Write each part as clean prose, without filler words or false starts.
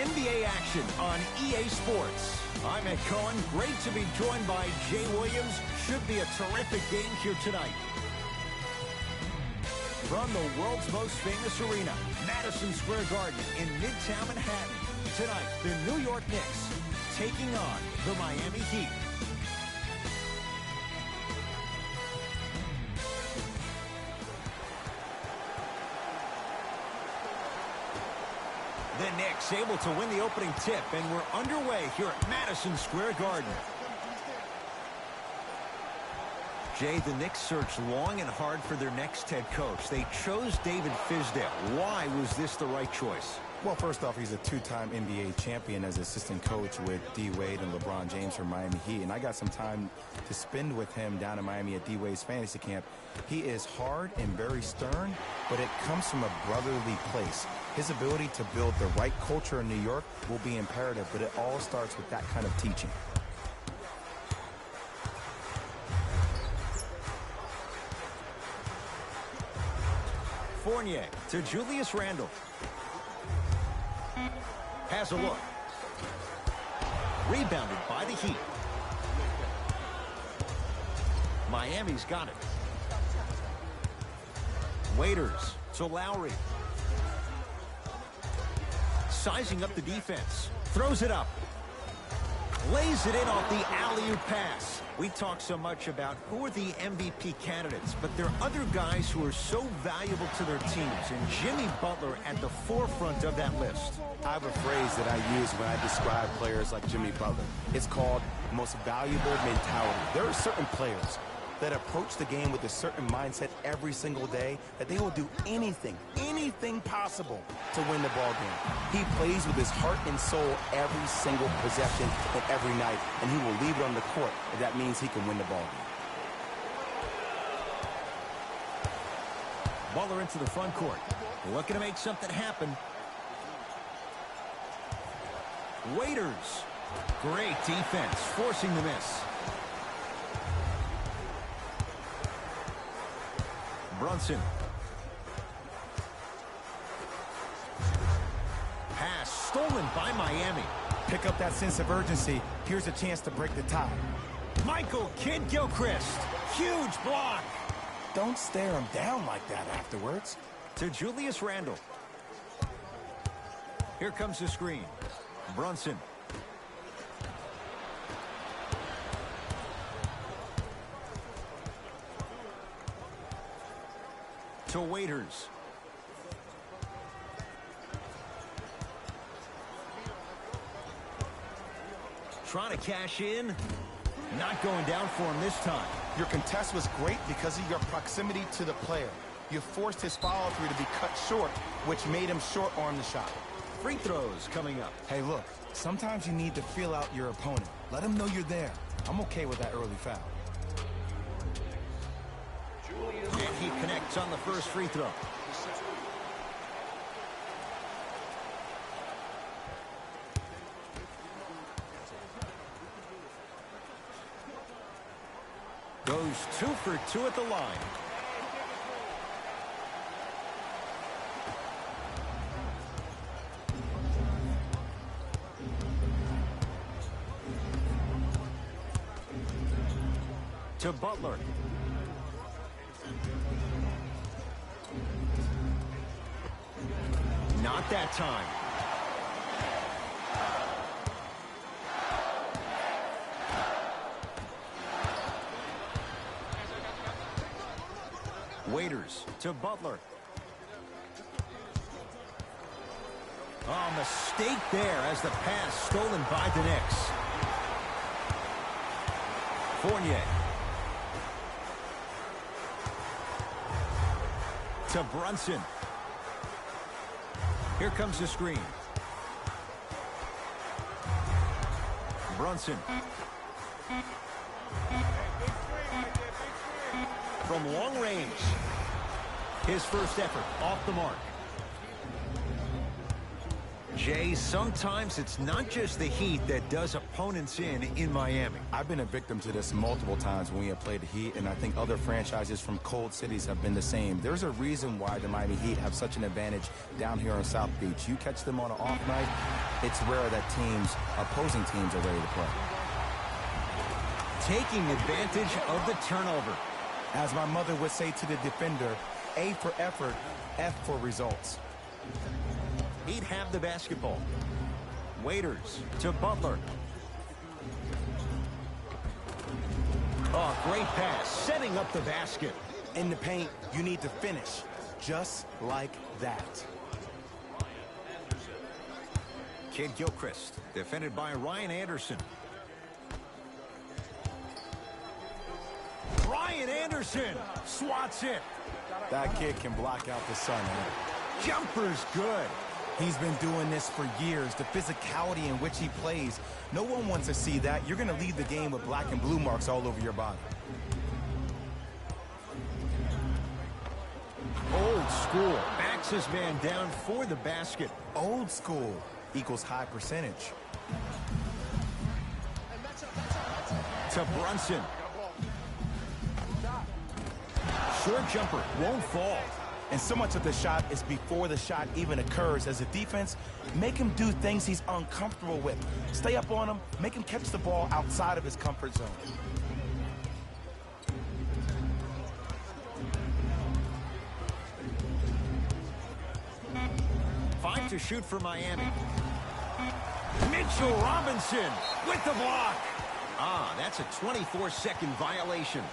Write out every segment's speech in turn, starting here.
NBA action on EA Sports. I'm Ed Cohen. Great to be joined by Jay Williams. Should be a terrific game here tonight. From the world's most famous arena, Madison Square Garden in Midtown Manhattan. Tonight, the New York Knicks taking on the Miami Heat. The Knicks able to win the opening tip, and we're underway here at Madison Square Garden. Jay, the Knicks searched long and hard for their next head coach. They chose David Fizdale. Why was this the right choice? Well, first off, he's a two-time NBA champion as assistant coach with D. Wade and LeBron James from Miami Heat. And I got some time to spend with him down in Miami at D. Wade's fantasy camp. He is hard and very stern, but it comes from a brotherly place. His ability to build the right culture in New York will be imperative, but it all starts with that kind of teaching. Fournier to Julius Randle. Has a look. Rebounded by the Heat. Miami's got it. Waiters to Lowry. Sizing up the defense. Throws it up. Lays it in off the alley-oop pass. We talk so much about who are the MVP candidates, but there are other guys who are so valuable to their teams, and Jimmy Butler at the forefront of that list. I have a phrase that I use when I describe players like Jimmy Butler. It's called most valuable mentality. There are certain players that approach the game with a certain mindset every single day that they will do anything possible to win the ball game. He plays with his heart and soul every single possession and every night, and he will leave it on the court if that means he can win the ball game. Butler into the front court. Looking to make something happen. Waiters. Great defense, forcing the miss. Brunson. Pass stolen by Miami. Pick up that sense of urgency. Here's a chance to break the tie. Michael Kidd-Gilchrist. Huge block. Don't stare him down like that afterwards. To Julius Randle. Here comes the screen. Brunson. To Waiters. Trying to cash in. Not going down for him this time. Your contest was great because of your proximity to the player. You forced his follow-through to be cut short, which made him short-arm the shot. Free throws coming up. Hey, look, sometimes you need to feel out your opponent. Let him know you're there. I'm okay with that early foul. And he connects on the first free throw. Goes 2 for 2 at the line. To Butler. Not that time. Waiters to Butler. Oh, mistake there as the pass stolen by the Knicks. Fournier. To Brunson. Here comes the screen. Brunson. From long range. His first effort off the mark. Jay, sometimes it's not just the Heat that does opponents in Miami. I've been a victim to this multiple times when we have played the Heat, and I think other franchises from cold cities have been the same. There's a reason why the Miami Heat have such an advantage down here on South Beach. You catch them on an off night, it's rare that opposing teams are ready to play. Taking advantage of the turnover. As my mother would say to the defender, A for effort, F for results. He'd have the basketball. Waiters to Butler. Oh, great pass, setting up the basket. In the paint, you need to finish, just like that. Kid Gilchrist, defended by Ryan Anderson. Ryan Anderson swats it. That kid can block out the sun, man. Jumper's good. He's been doing this for years. The physicality in which he plays. No one wants to see that. You're going to leave the game with black and blue marks all over your body. Old school. Backs his man down for the basket. Old school equals high percentage. To Brunson. Short jumper won't fall. And so much of the shot is before the shot even occurs. As a defense, make him do things he's uncomfortable with. Stay up on him, make him catch the ball outside of his comfort zone. Five to shoot for Miami. Mitchell Robinson with the block. Ah, that's a 24-second violation.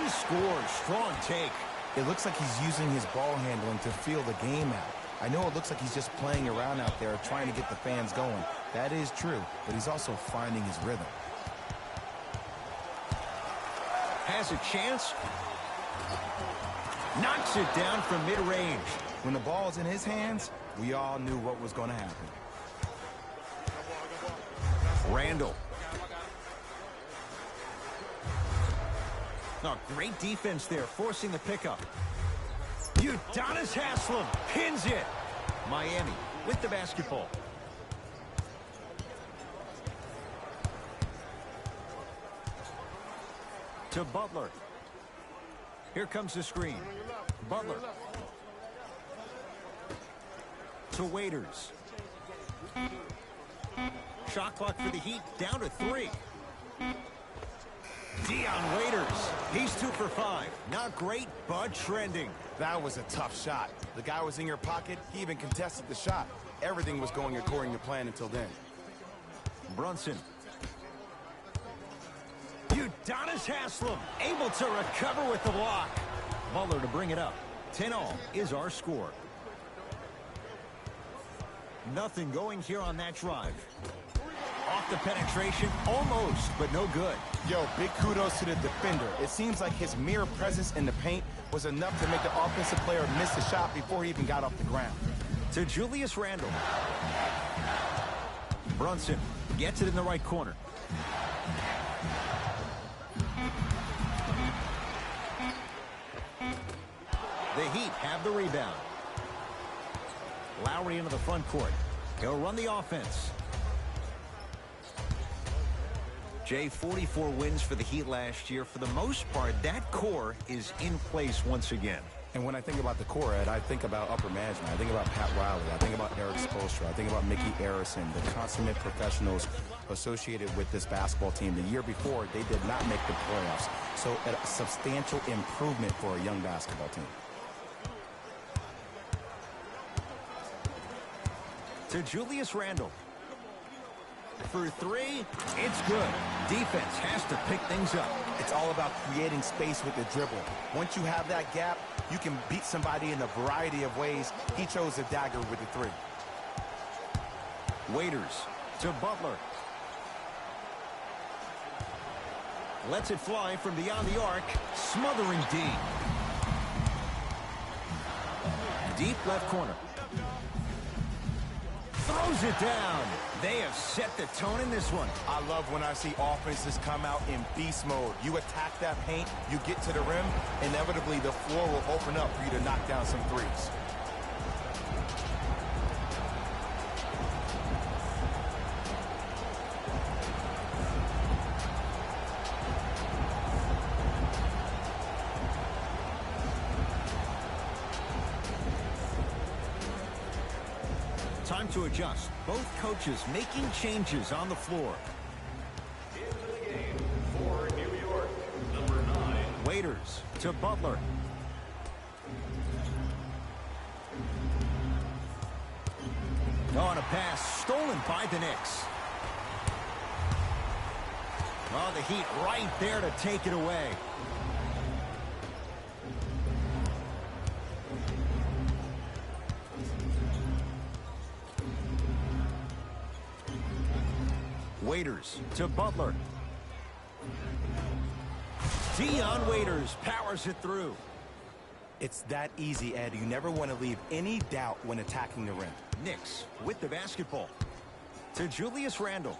Scores. Strong take. It looks like he's using his ball handling to feel the game out. I know it looks like he's just playing around out there trying to get the fans going. That is true, but he's also finding his rhythm. Has a chance. Knocks it down from mid-range. When the ball's in his hands, we all knew what was going to happen. Randall. Oh, great defense there, forcing the pickup. Udonis Haslem pins it. Miami with the basketball. To Butler. Here comes the screen. Butler. To Waiters. Shot clock for the Heat down to 3. Dion Waiters, he's 2 for 5. Not great, but trending. That was a tough shot. The guy was in your pocket. He even contested the shot. Everything was going according to plan until then. Brunson. Udonis Haslem able to recover with the block. Butler to bring it up. 10-all is our score. Nothing going here on that drive. Off the penetration, almost, but no good. Yo, big kudos to the defender. It seems like his mere presence in the paint was enough to make the offensive player miss the shot before he even got off the ground. To Julius Randle. Brunson gets it in the right corner. The Heat have the rebound. Lowry into the front court. He'll run the offense. Jay, 44 wins for the Heat last year. For the most part, that core is in place once again. And when I think about the core, Ed, I think about upper management. I think about Pat Riley. I think about Eric Spoelstra. I think about Mickey Arison, the consummate professionals associated with this basketball team. The year before, they did not make the playoffs. So a substantial improvement for a young basketball team. To Julius Randle. For 3, it's good. Defense has to pick things up. It's all about creating space with the dribble. Once you have that gap, you can beat somebody in a variety of ways. He chose a dagger with the 3. Waiters to Butler. Lets it fly from beyond the arc. Smothering D. Deep left corner. Throws it down. They have set the tone in this one. I love when I see offenses come out in beast mode. You attack that paint, you get to the rim, inevitably the floor will open up for you to knock down some threes. Time to adjust. Both coaches making changes on the floor. Into the game for New York, number 9. Waiters to Butler. On a pass stolen by the Knicks. Oh, the Heat right there to take it away. Waiters to Butler. Dion Waiters powers it through. It's that easy, Ed. You never want to leave any doubt when attacking the rim. Knicks with the basketball. To Julius Randle.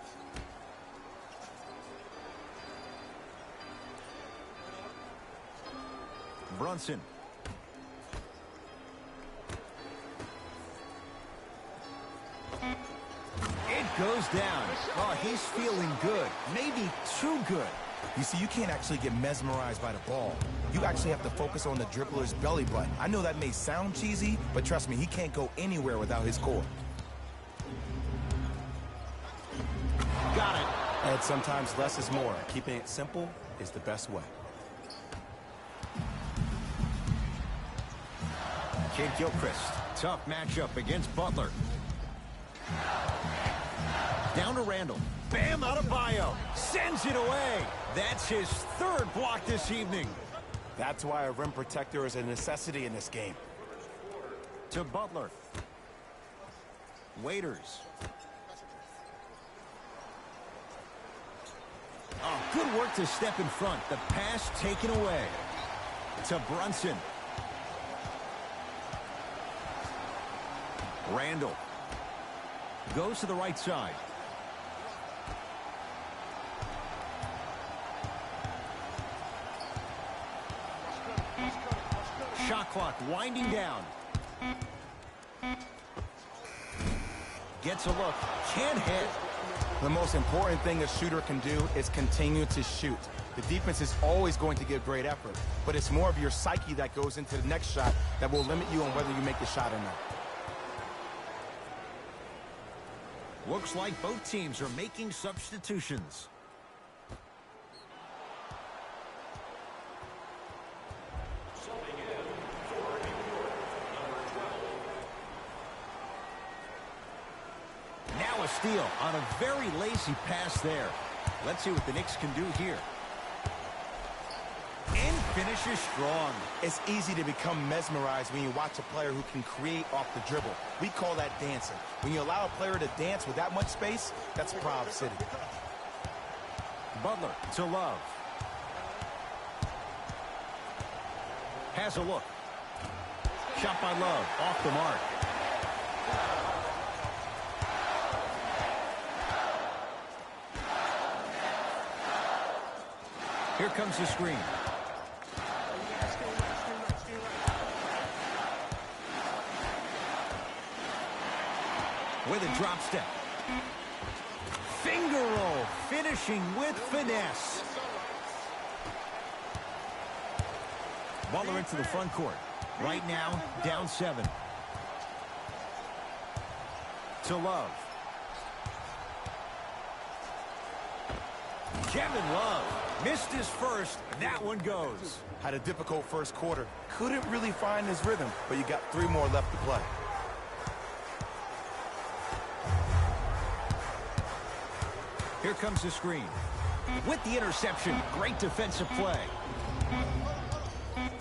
Brunson. It goes down. Oh, he's feeling good. Maybe too good. You see, you can't actually get mesmerized by the ball. You actually have to focus on the dribbler's belly button. I know that may sound cheesy, but trust me, he can't go anywhere without his core. Got it. And sometimes less is more. Keeping it simple is the best way. Kid Gilchrist. Tough matchup against Butler. Down to Randall. Bam Adebayo. Sends it away. That's his third block this evening. That's why a rim protector is a necessity in this game. To Butler. Waiters. Oh, good work to step in front. The pass taken away. To Brunson. Randall. Goes to the right side. Shot clock winding down. Gets a look. Can't hit. The most important thing a shooter can do is continue to shoot. The defense is always going to give great effort, but it's more of your psyche that goes into the next shot that will limit you on whether you make the shot or not. Looks like both teams are making substitutions. Subbing in for New York, number 12. Now a steal on a very lazy pass there. Let's see what the Knicks can do here. And finishes strong. It's easy to become mesmerized when you watch a player who can create off the dribble. We call that dancing. When you allow a player to dance with that much space, that's Prob City. Butler to Love. Has a look. Shot by Love. Off the mark. Here comes the screen. With a drop step. Finger roll, finishing with finesse. Butler into the front court. Right now, down 7. To Love. Kevin Love missed his first. That one goes. Had a difficult first quarter. Couldn't really find his rhythm, but you got 3 more left to play. Here comes the screen. With the interception, great defensive play.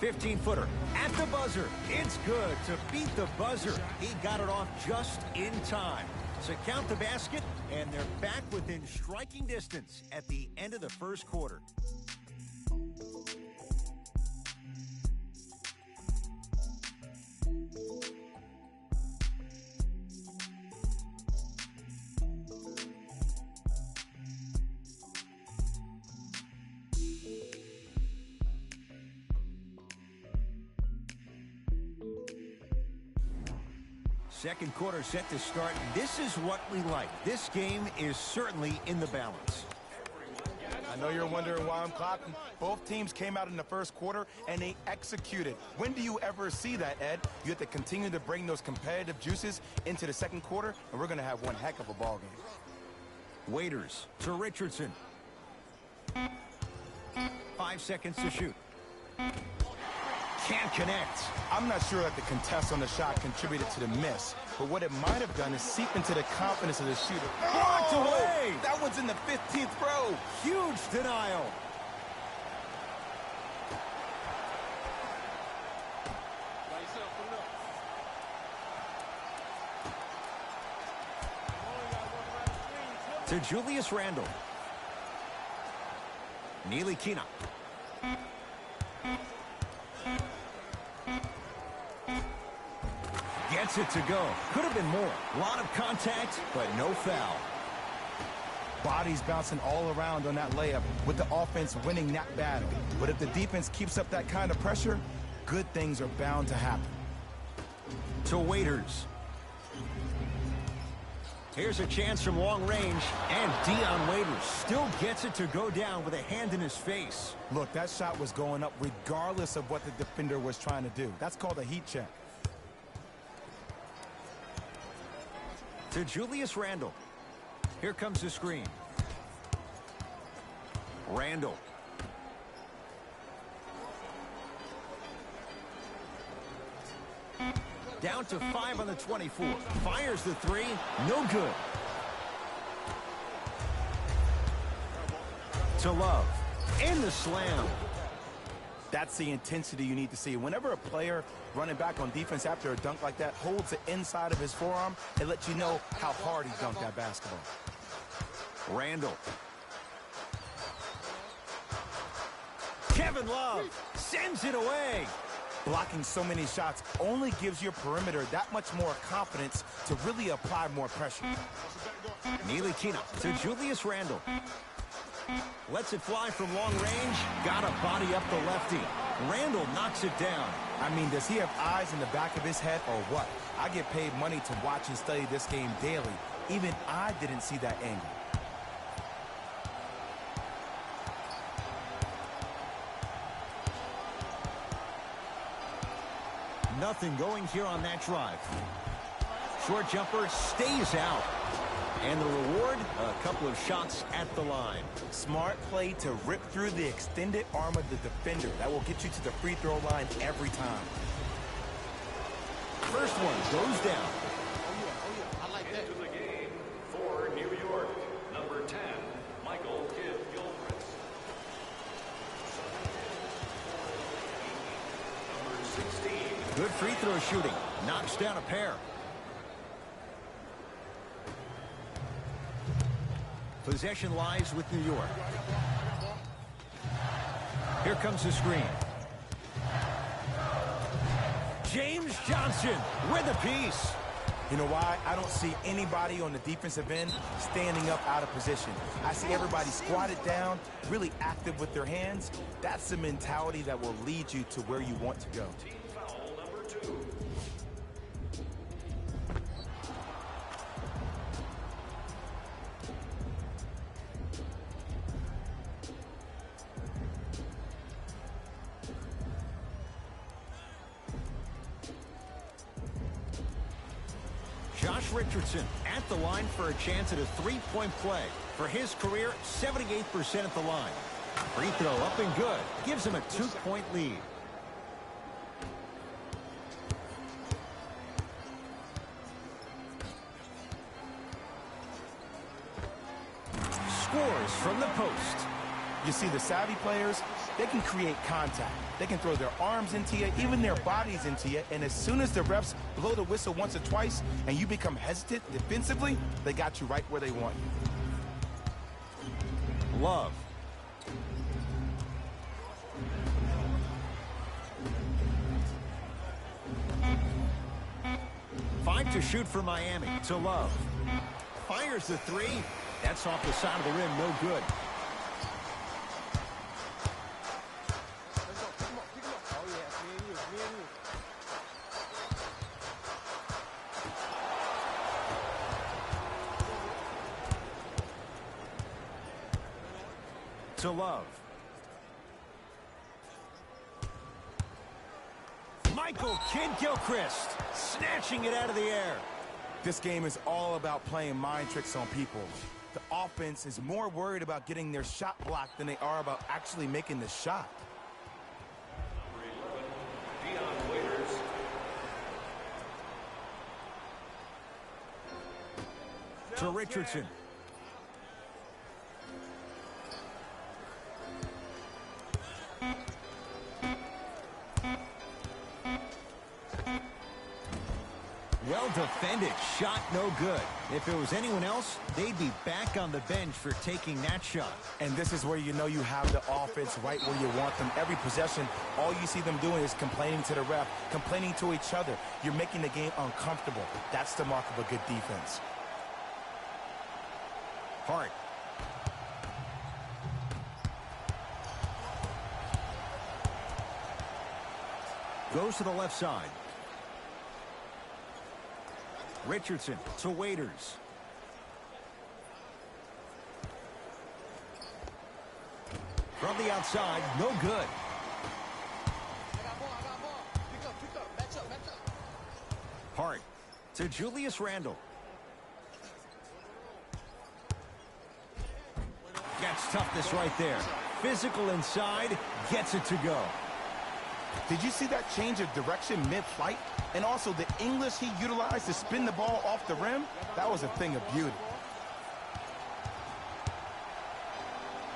15-footer at the buzzer. It's good to beat the buzzer. He got it off just in time. So count the basket, and they're back within striking distance at the end of the first quarter. Second quarter set to start. This is what we like. This game is certainly in the balance. I know you're wondering why I'm clapping. Both teams came out in the first quarter, and they executed. When do you ever see that, Ed? You have to continue to bring those competitive juices into the second quarter, and we're going to have one heck of a ball game. Waiters to Richardson. 5 seconds to shoot. Can't connect. I'm not sure that the contest on the shot contributed to the miss, but what it might have done is seep into the confidence of the shooter. Blocked away! That one's in the 15th row. Huge denial. To Julius Randle. Neely Kina. Gets it to go. Could have been more. A lot of contact, but no foul. Bodies bouncing all around on that layup with the offense winning that battle. But if the defense keeps up that kind of pressure, good things are bound to happen. To Waiters. Here's a chance from long range, and Dion Waiters still gets it to go down with a hand in his face. Look, that shot was going up regardless of what the defender was trying to do. That's called a heat check. To Julius Randle. Here comes the screen. Randle. Down to 5 on the 24. Fires the 3. No good. To Love. In the slam. That's the intensity you need to see. Whenever a player running back on defense after a dunk like that holds the inside of his forearm, it lets you know how hard he dunked that basketball. Randle. Kevin Love sends it away. Blocking so many shots only gives your perimeter that much more confidence to really apply more pressure. Neely Kina to Julius Randle. Lets it fly from long range. Got to body up the lefty. Randle knocks it down. I mean, does he have eyes in the back of his head or what? I get paid money to watch and study this game daily. Even I didn't see that angle. Nothing going here on that drive. Short jumper stays out. And the reward, a couple of shots at the line. Smart play to rip through the extended arm of the defender. That will get you to the free throw line every time. First one goes down. I like that. Into the game for New York, number 10, Michael Kidd-Gilchrist. Number 16. Good free throw shooting. Knocks down a pair. Possession lies with New York. Here comes the screen. James Johnson with a piece. You know why? I don't see anybody on the defensive end standing up out of position. I see everybody squatted down, really active with their hands. That's the mentality that will lead you to where you want to go. Team foul number 2. Josh Richardson at the line for a chance at a three-point play. For his career, 78% at the line. Free throw up and good. Gives him a 2-point lead. Scores from the post. You see, the savvy players, they can create contact. They can throw their arms into you, even their bodies into you, and as soon as the refs blow the whistle once or twice and you become hesitant defensively, they got you right where they want you. Love. Five to shoot for Miami. To Love. Fires the 3. That's off the side of the rim. No good. to Love. Michael Kidd-Gilchrist snatching it out of the air. This game is all about playing mind tricks on people. The offense is more worried about getting their shot blocked than they are about actually making the shot. To Richardson. Well defended, shot no good. If it was anyone else, they'd be back on the bench for taking that shot. And this is where you know you have the offense right where you want them. Every possession, all you see them doing is complaining to the ref, complaining to each other. You're making the game uncomfortable. That's the mark of a good defense. Hart. Goes to the left side. Richardson to Waiters. From the outside, no good. Hart to Julius Randle. Gets toughness right there. Physical inside, gets it to go. Did you see that change of direction mid-flight? And also the English he utilized to spin the ball off the rim? That was a thing of beauty.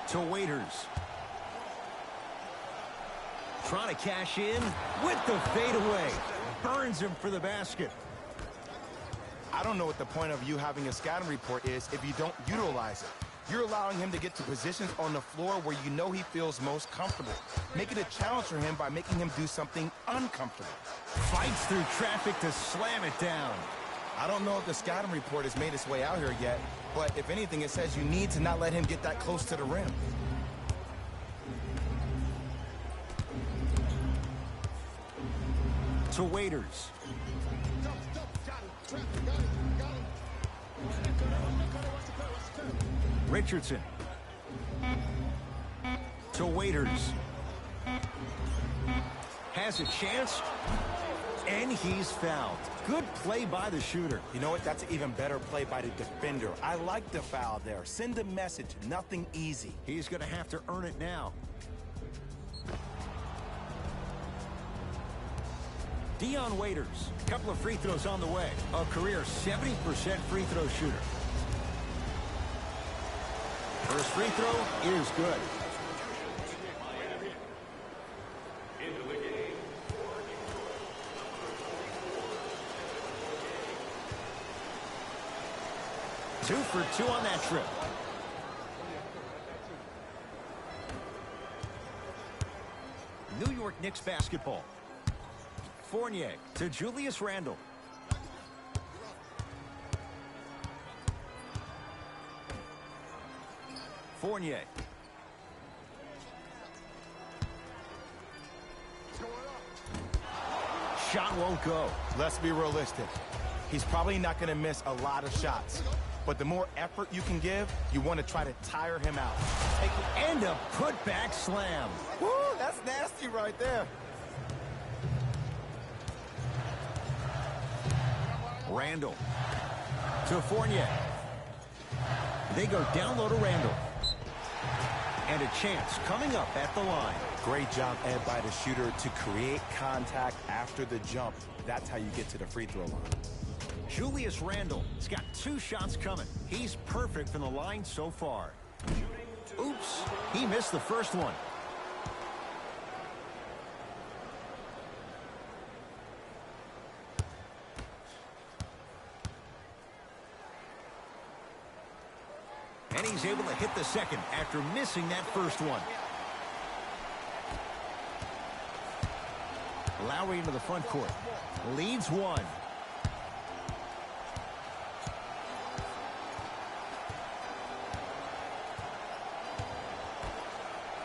To Waiters. Trying to cash in with the fadeaway. Burns him for the basket. I don't know what the point of you having a scouting report is if you don't utilize it. You're allowing him to get to positions on the floor where you know he feels most comfortable. Make it a challenge for him by making him do something uncomfortable. Fights through traffic to slam it down. I don't know if the scouting report has made its way out here yet, but if anything, it says you need to not let him get that close to the rim. To Waiters. Richardson. To Waiters. Has a chance, and he's fouled. Good play by the shooter. You know what? That's an even better play by the defender. I like the foul there. Send a message. Nothing easy. He's going to have to earn it now. Dion Waiters. Couple of free throws on the way. A career 70% free throw shooter. First free throw is good. Into the game. 2 for 2 on that trip. New York Knicks basketball. Fournier to Julius Randle. Fournier. Shot won't go. Let's be realistic. He's probably not going to miss a lot of shots. But the more effort you can give, you want to try to tire him out. And a putback slam. Woo, that's nasty right there. Randle to Fournier. They go down low to Randle. And a chance coming up at the line. Great job, Ed, by the shooter to create contact after the jump. That's how you get to the free throw line. Julius Randle has got 2 shots coming. He's perfect from the line so far. Oops, he missed the first one. And he's able to hit the second after missing that first one. Lowry into the front court. Leads 1.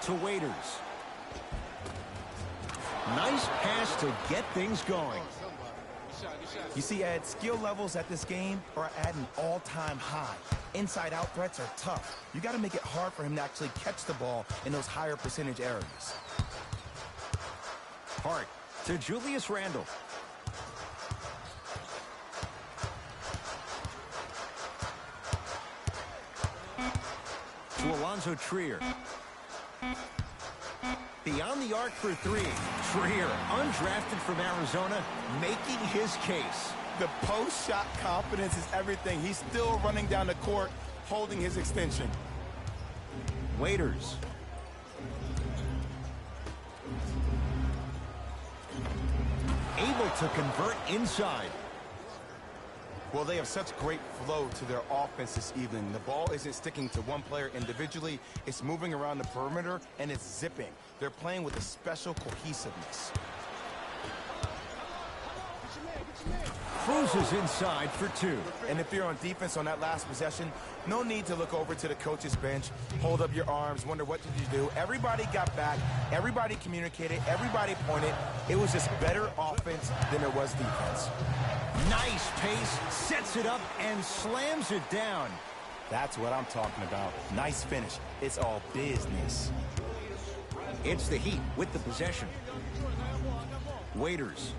To Waiters. Nice pass to get things going. You see, Ed, skill levels at this game are at an all-time high. Inside-out threats are tough. You got to make it hard for him to actually catch the ball in those higher percentage areas. Hart to Julius Randle. To Alonzo Trier. Beyond the arc for three. Trier, undrafted from Arizona, making his case. The post-shot confidence is everything. He's still running down the court, holding his extension. Waiters. Able to convert inside. Well, they have such great flow to their offense this evening. The ball isn't sticking to one player individually. It's moving around the perimeter, and it's zipping. They're playing with a special cohesiveness. Cruises inside for two. And if you're on defense on that last possession, no need to look over to the coach's bench, hold up your arms, wonder what did you do. Everybody got back, everybody communicated, everybody pointed. It was just better offense than it was defense. Nice pace, sets it up, and slams it down. That's what I'm talking about. Nice finish. It's all business. It's the Heat with the possession. Waiters.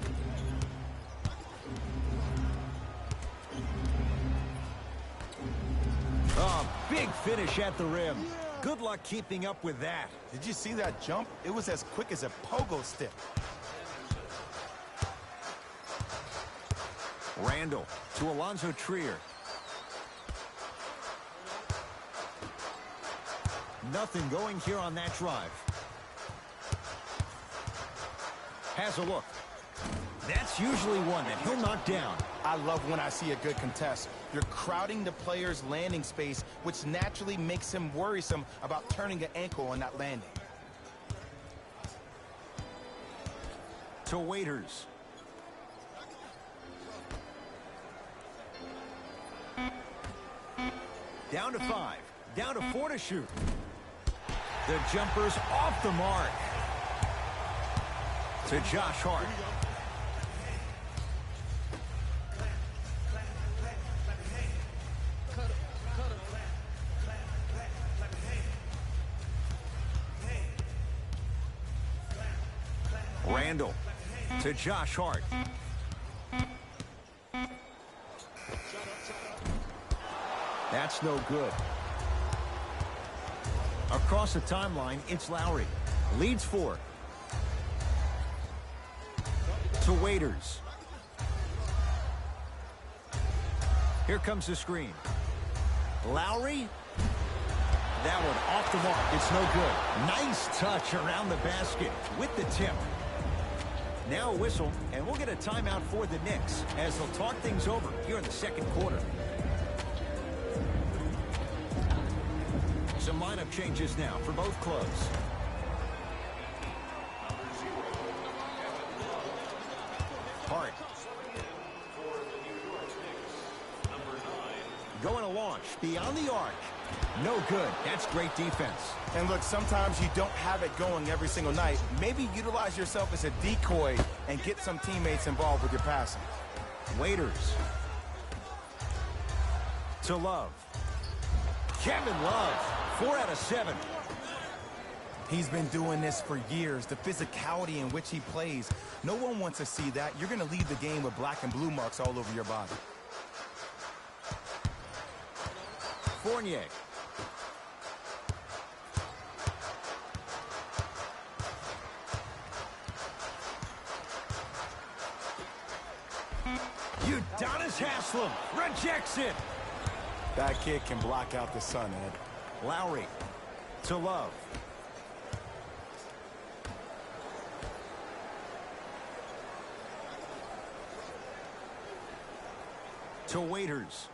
Oh, big finish at the rim. Good luck keeping up with that. Did you see that jump? It was as quick as a pogo stick. Randle to Alonzo Trier. Nothing going here on that drive. Has a look. That's usually one that he'll knock down. I love when I see a good contest. You're crowding the player's landing space, which naturally makes him worrisome about turning an ankle on that landing. To Waiters. Down to 5. Down to 4 to shoot. The jumper's off the mark. To Josh Hart. Randle to Josh Hart. That's no good. Across the timeline, it's Lowry. Leads 4. To Waiters. Here comes the screen. Lowry. That one off the mark. It's no good. Nice touch around the basket with the tip. Now a whistle, and we'll get a timeout for the Knicks as they'll talk things over here in the second quarter. Some lineup changes now for both clubs. Hart. Going to launch beyond the arc. No good. That's great defense. And look, sometimes you don't have it going every single night. Maybe utilize yourself as a decoy and get some teammates involved with your passing. Waiters. To Love. Kevin Love. 4 out of 7. He's been doing this for years. The physicality in which he plays. No one wants to see that. You're going to leave the game with black and blue marks all over your body. Fournier. Udonis Haslem rejects it. That kid can block out the sun, Ed. Lowry to Love. To Waiters.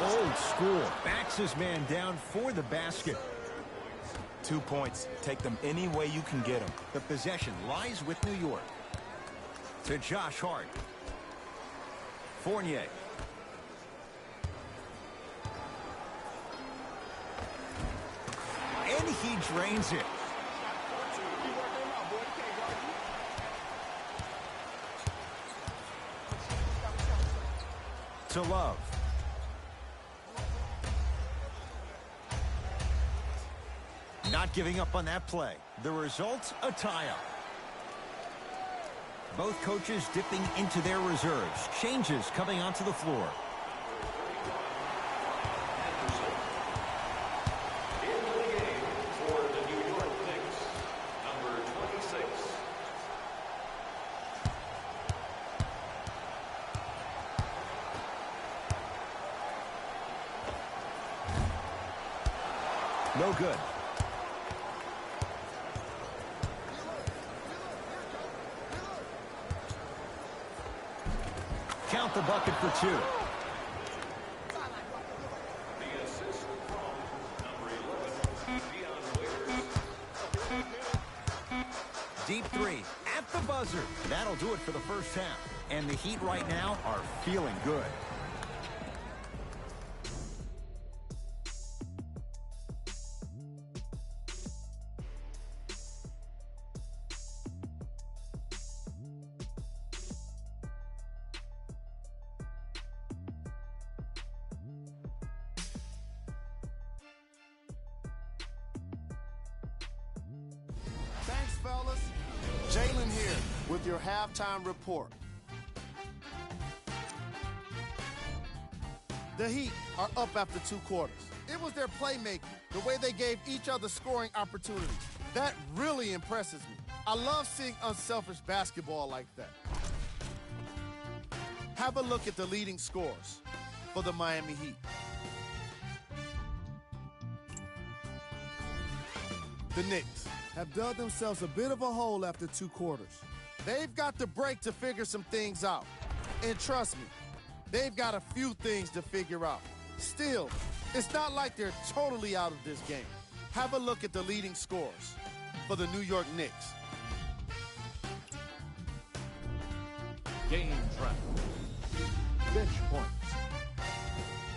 Old school. Backs his man down for the basket. 2 points. Take them any way you can get them. The possession lies with New York. To Josh Hart. Fournier. And he drains it. to Love. Not giving up on that play. The result, a tie-up. Both coaches dipping into their reserves. Changes coming onto the floor. Into the game for the New York Knicks, number 26. No good. Count the bucket for two. The assist from number 11, Deep three at the buzzer. That'll do it for the first half. And the Heat right now are feeling good. Thanks, fellas. Jalen here with your halftime report. The Heat are up after 2 quarters. It was their playmaking, the way they gave each other scoring opportunities. That really impresses me. I love seeing unselfish basketball like that. Have a look at the leading scores for the Miami Heat. The Knicks have dug themselves a bit of a hole after 2 quarters. They've got the break to figure some things out. And trust me, they've got a few things to figure out. Still, it's not like they're totally out of this game. Have a look at the leading scores for the New York Knicks. Game track. Bench points.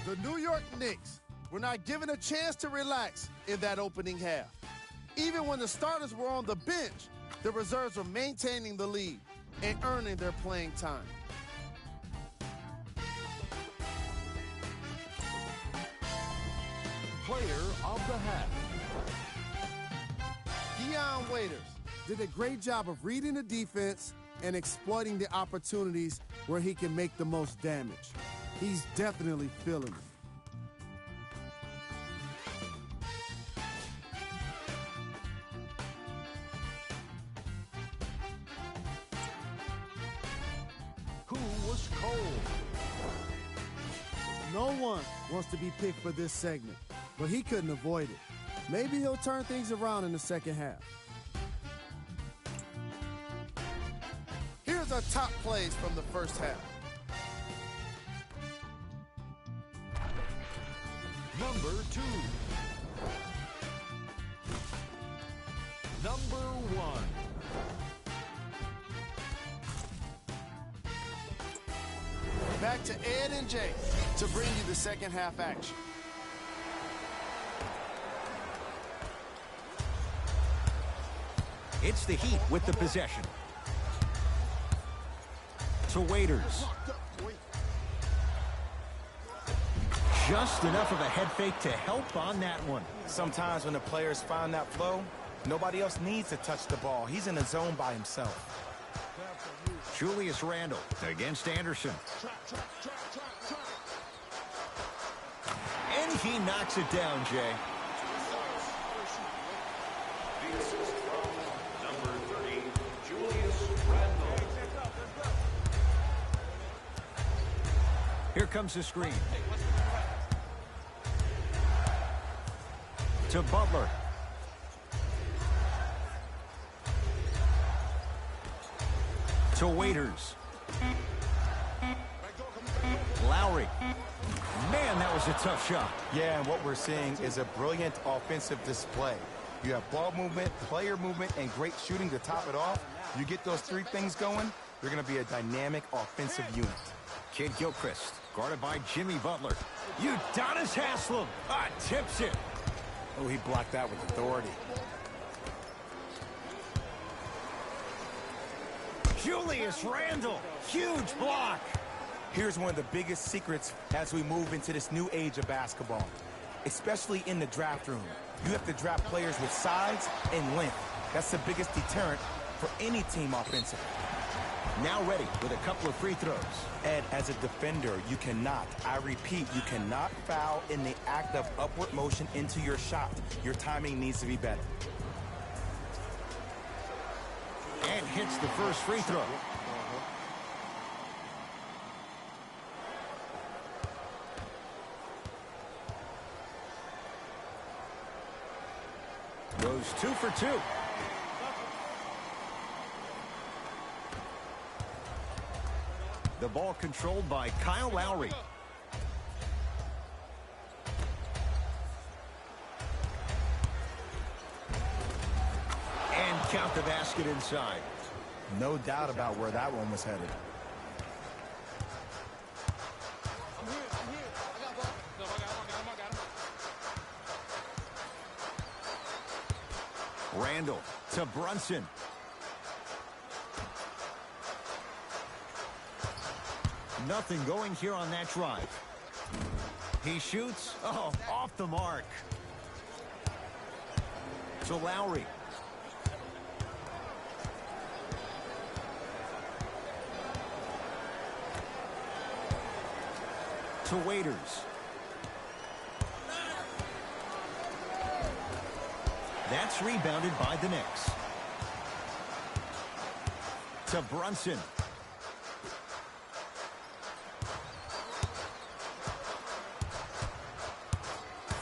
The New York Knicks were not given a chance to relax in that opening half. Even when the starters were on the bench, the reserves were maintaining the lead and earning their playing time. Player of the half. Dion Waiters did a great job of reading the defense and exploiting the opportunities where he can make the most damage. He's definitely feeling it. Who was cold? No one wants to be picked for this segment, but he couldn't avoid it. Maybe he'll turn things around in the second half. Here's our top plays from the first half. Number 2. Number 1. Back to Ed and Jay to bring you the second half action. It's the Heat with the possession. To Waiters. Just enough of a head fake to help on that one. Sometimes when the players find that flow, nobody else needs to touch the ball. He's in the zone by himself. Julius Randle against Anderson. And he knocks it down, Jay. the assist from number 30, Julius Randle. Here comes the screen. To Butler. To Waiters. Lowry. Man, that was a tough shot. Yeah, and what we're seeing is a brilliant offensive display. You have ball movement, player movement, and great shooting to top it off. You get those 3 things going, you're going to be a dynamic offensive unit. Kid Gilchrist, guarded by Jimmy Butler. Udonis Haslem tips it. Oh, he blocked that with authority. Julius Randle, huge block. Here's one of the biggest secrets as we move into this new age of basketball, especially in the draft room. You have to draft players with size and length. That's the biggest deterrent for any team offensively. Now ready with a couple of free throws. Ed, as a defender, you cannot, I repeat, you cannot foul in the act of upward motion into your shot. Your timing needs to be better. And hits the first free throw. Goes 2 for 2. The ball controlled by Kyle Lowry. And count the basket inside. No doubt about where that one was headed. Randall to Brunson. Nothing going here on that drive. He shoots. Oh, off the mark. To Lowry. To Waiters. That's rebounded by the Knicks. To Brunson.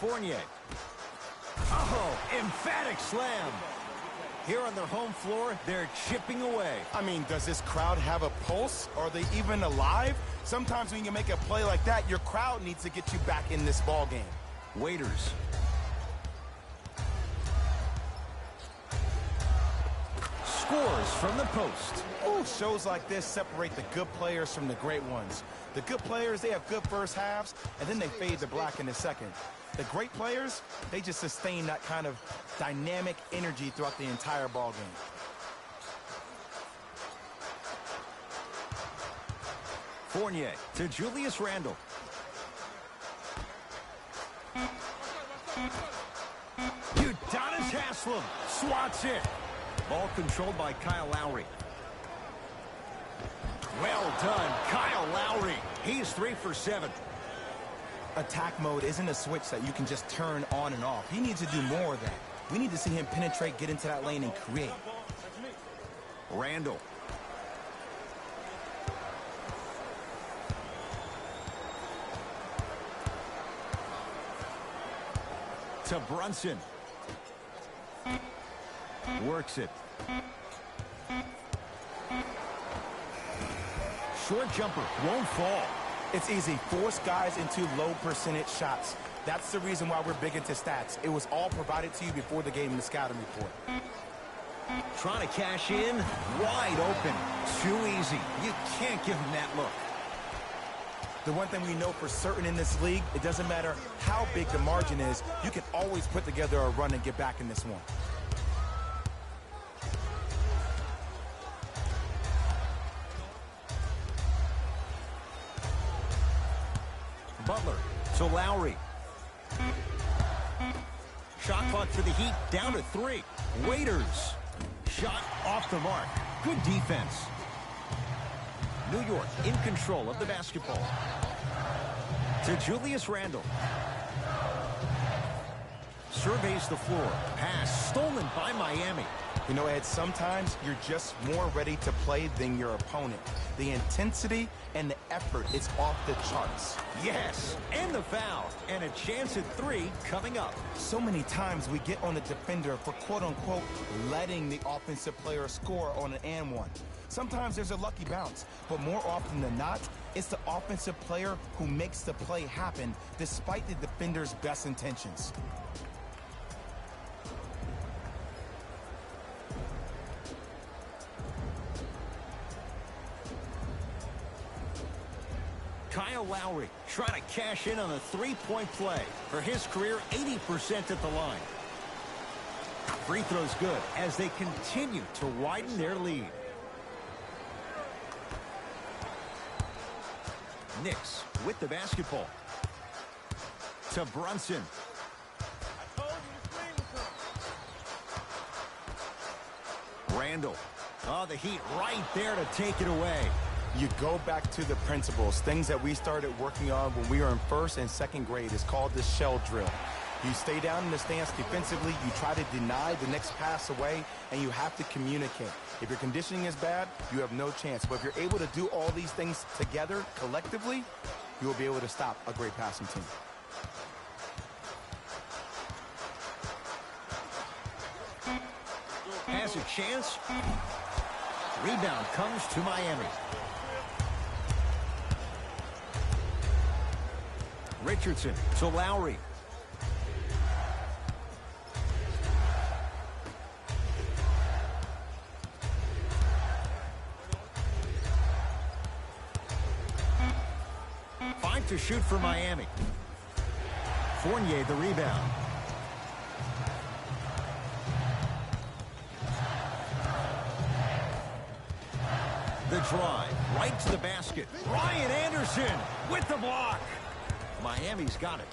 Fournier. Oh, emphatic slam. Here on their home floor, they're chipping away. I mean, does this crowd have a pulse? Are they even alive? Sometimes when you make a play like that, your crowd needs to get you back in this ball game. Waiters. Scores from the post. Ooh, shows like this separate the good players from the great ones. The good players, they have good first halves, and then they fade to black in the second. The great players, they just sustain that kind of dynamic energy throughout the entire ball game. Fournier to Julius Randle. Udonis Haslem swats it. Ball controlled by Kyle Lowry. Well done, Kyle Lowry. He's 3 for 7. Attack mode isn't a switch that you can just turn on and off. He needs to do more of that. We need to see him penetrate, get into that lane, and create. Randall. To Brunson. Works it. Short jumper won't fall. It's easy. Force guys into low percentage shots. That's the reason why we're big into stats. It was all provided to you before the game in the scouting report. Trying to cash in. Wide open. Too easy. You can't give him that look. The one thing we know for certain in this league, it doesn't matter how big the margin is, you can always put together a run and get back in this one. Butler to Lowry. Shot clock for the Heat down to 3. Waiters. Shot off the mark. Good defense. New York in control of the basketball. To Julius Randle. Surveys the floor. Pass stolen by Miami. You know, Ed, sometimes you're just more ready to play than your opponent. The intensity and the effort is off the charts. Yes, and the foul. And a chance at 3 coming up. So many times we get on the defender for quote-unquote letting the offensive player score on an and one. Sometimes there's a lucky bounce, but more often than not, it's the offensive player who makes the play happen despite the defender's best intentions. Kyle Lowry trying to cash in on a three-point play. For his career, 80% at the line. Free throws good as they continue to widen their lead. Knicks with the basketball. To Brunson. Randall. Oh, the Heat right there to take it away. You go back to the principles, things that we started working on when we were in first and second grade. It's called the shell drill. You stay down in the stance defensively, you try to deny the next pass away, and you have to communicate. If your conditioning is bad, you have no chance. But if you're able to do all these things together, collectively, you will be able to stop a great passing team. Has a chance. Rebound comes to Miami. Richardson to Lowry. Five to shoot for Miami. Fournier the rebound. The drive, right to the basket. Ryan Anderson with the block. Miami's got it.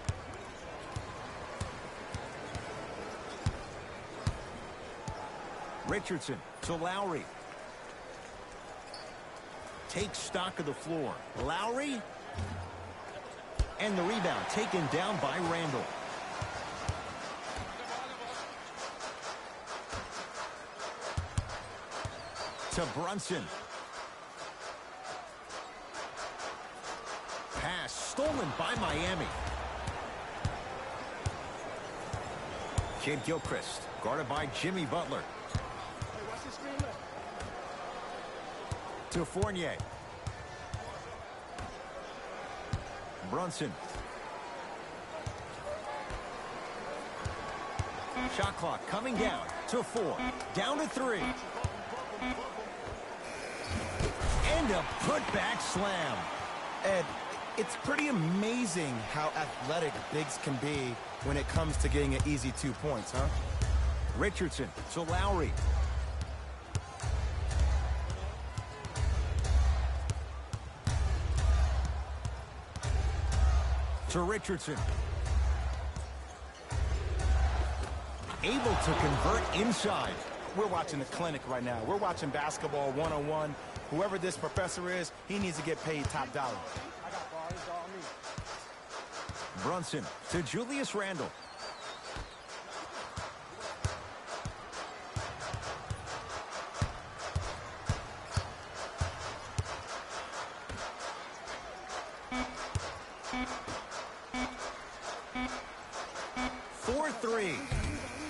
Richardson to Lowry. Takes stock of the floor. Lowry. And the rebound taken down by Randall. To Brunson. Pass stolen by Miami. Kid Gilchrist guarded by Jimmy Butler. To Fournier. Brunson. Shot clock coming down to 4. Down to 3. And a putback slam. Ed, it's pretty amazing how athletic bigs can be when it comes to getting an easy 2 points, huh? Richardson to Lowry. To Richardson. Able to convert inside. We're watching a clinic right now. We're watching basketball 101. Whoever this professor is, he needs to get paid top dollar. Brunson to Julius Randle.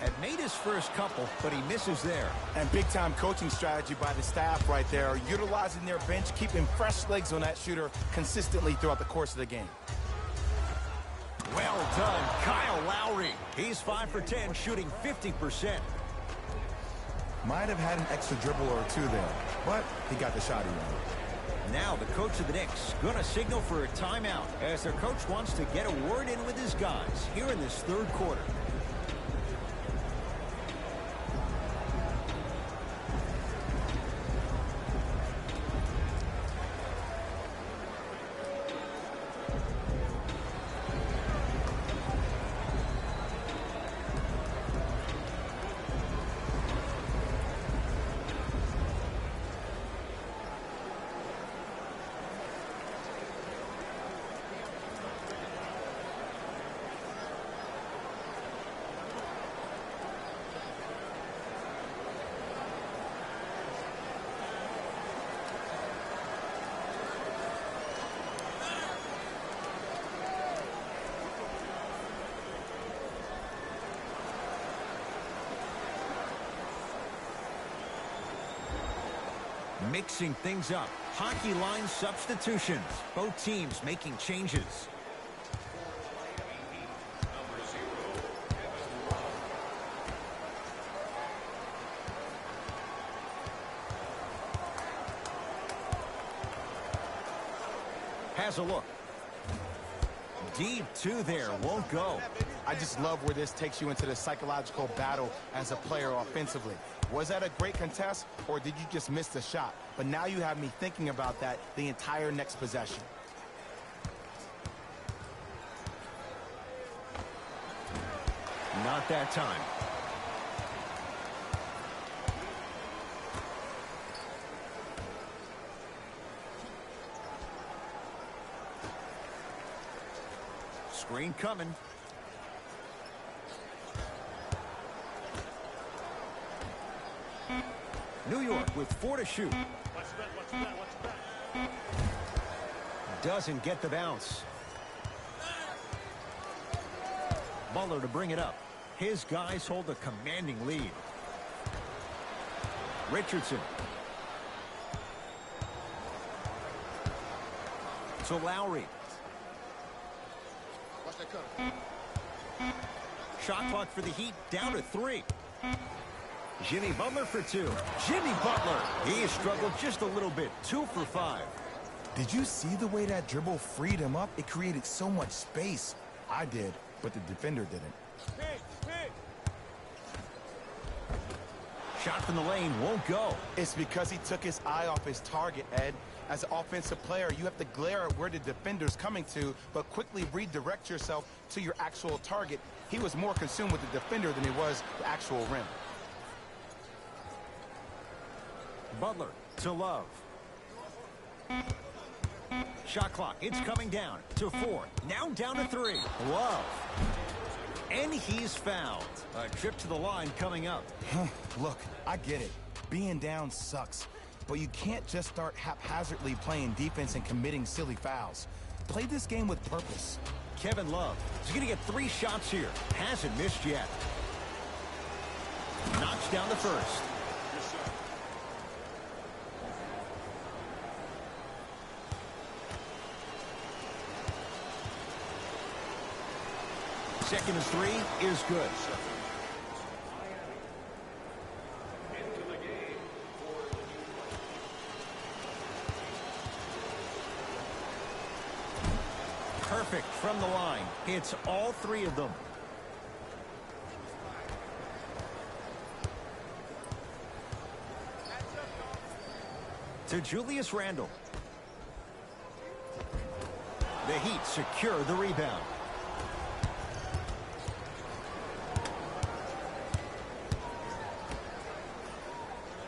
Had made his first couple, but he misses there. And big-time coaching strategy by the staff right there, utilizing their bench, keeping fresh legs on that shooter consistently throughout the course of the game. Well done, Kyle Lowry. He's 5 for 10, shooting 50%. Might have had an extra dribble or two there, but he got the shot he wanted. Now the coach of the Knicks going to signal for a timeout as their coach wants to get a word in with his guys here in this third quarter. Mixing things up. Hockey line substitutions. Both teams making changes. Has a look. Deep two there. Won't go. I just love where this takes you into the psychological battle as a player offensively. Was that a great contest, or did you just miss the shot? But now you have me thinking about that the entire next possession. Not that time. Screen coming. New York with 4 to shoot. Doesn't get the bounce. Butler to bring it up. His guys hold a commanding lead. Richardson. To Lowry. Shot clock for the Heat down to 3. Jimmy Butler for 2. Jimmy Butler. He has struggled just a little bit. 2 for 5. Did you see the way that dribble freed him up? It created so much space. I did, but the defender didn't. Shot from the lane won't go. It's because he took his eye off his target, Ed. As an offensive player, you have to glare at where the defender's coming to, but quickly redirect yourself to your actual target. He was more consumed with the defender than he was the actual rim. Butler to Love. Shot clock, it's coming down to 4. Now down to 3. Love. And he's fouled. A trip to the line coming up. Look, I get it. Being down sucks. But you can't just start haphazardly playing defense and committing silly fouls. Play this game with purpose. Kevin Love is going to get 3 shots here. Hasn't missed yet. Knocks down the first. Second and 3 is good. Perfect from the line. Hits all 3 of them. To Julius Randle. The Heat secure the rebound.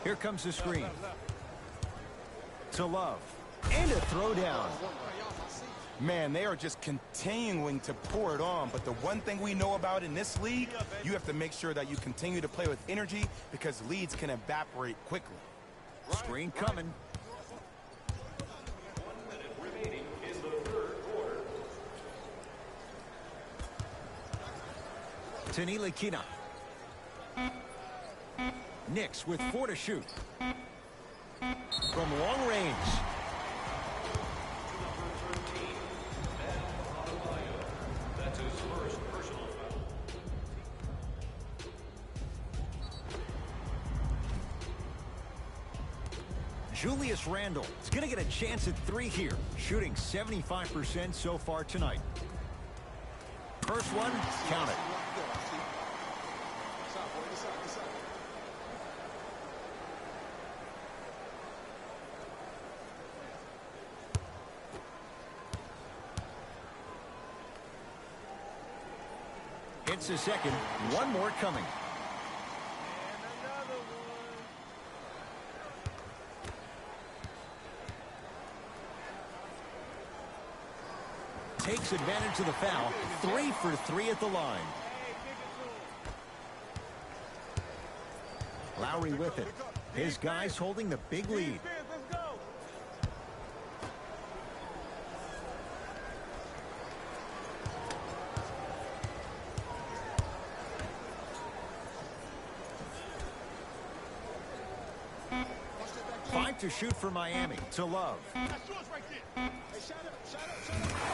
Here comes the screen. To Love. And a throwdown. Man, they are just continuing to pour it on. But the one thing we know about in this league, you have to make sure that you continue to play with energy because leads can evaporate quickly. Screen coming. 1 minute remaining in the third quarter. Tanila Kina. Knicks with 4 to shoot. From long range. That's his first personal foul. Julius Randle is going to get a chance at 3 here. Shooting 75% so far tonight. First one, count it. Hits a second. One more coming. Takes advantage of the foul. 3 for 3 at the line. Lowry with it. His guys holding the big lead. To shoot for Miami. To Love.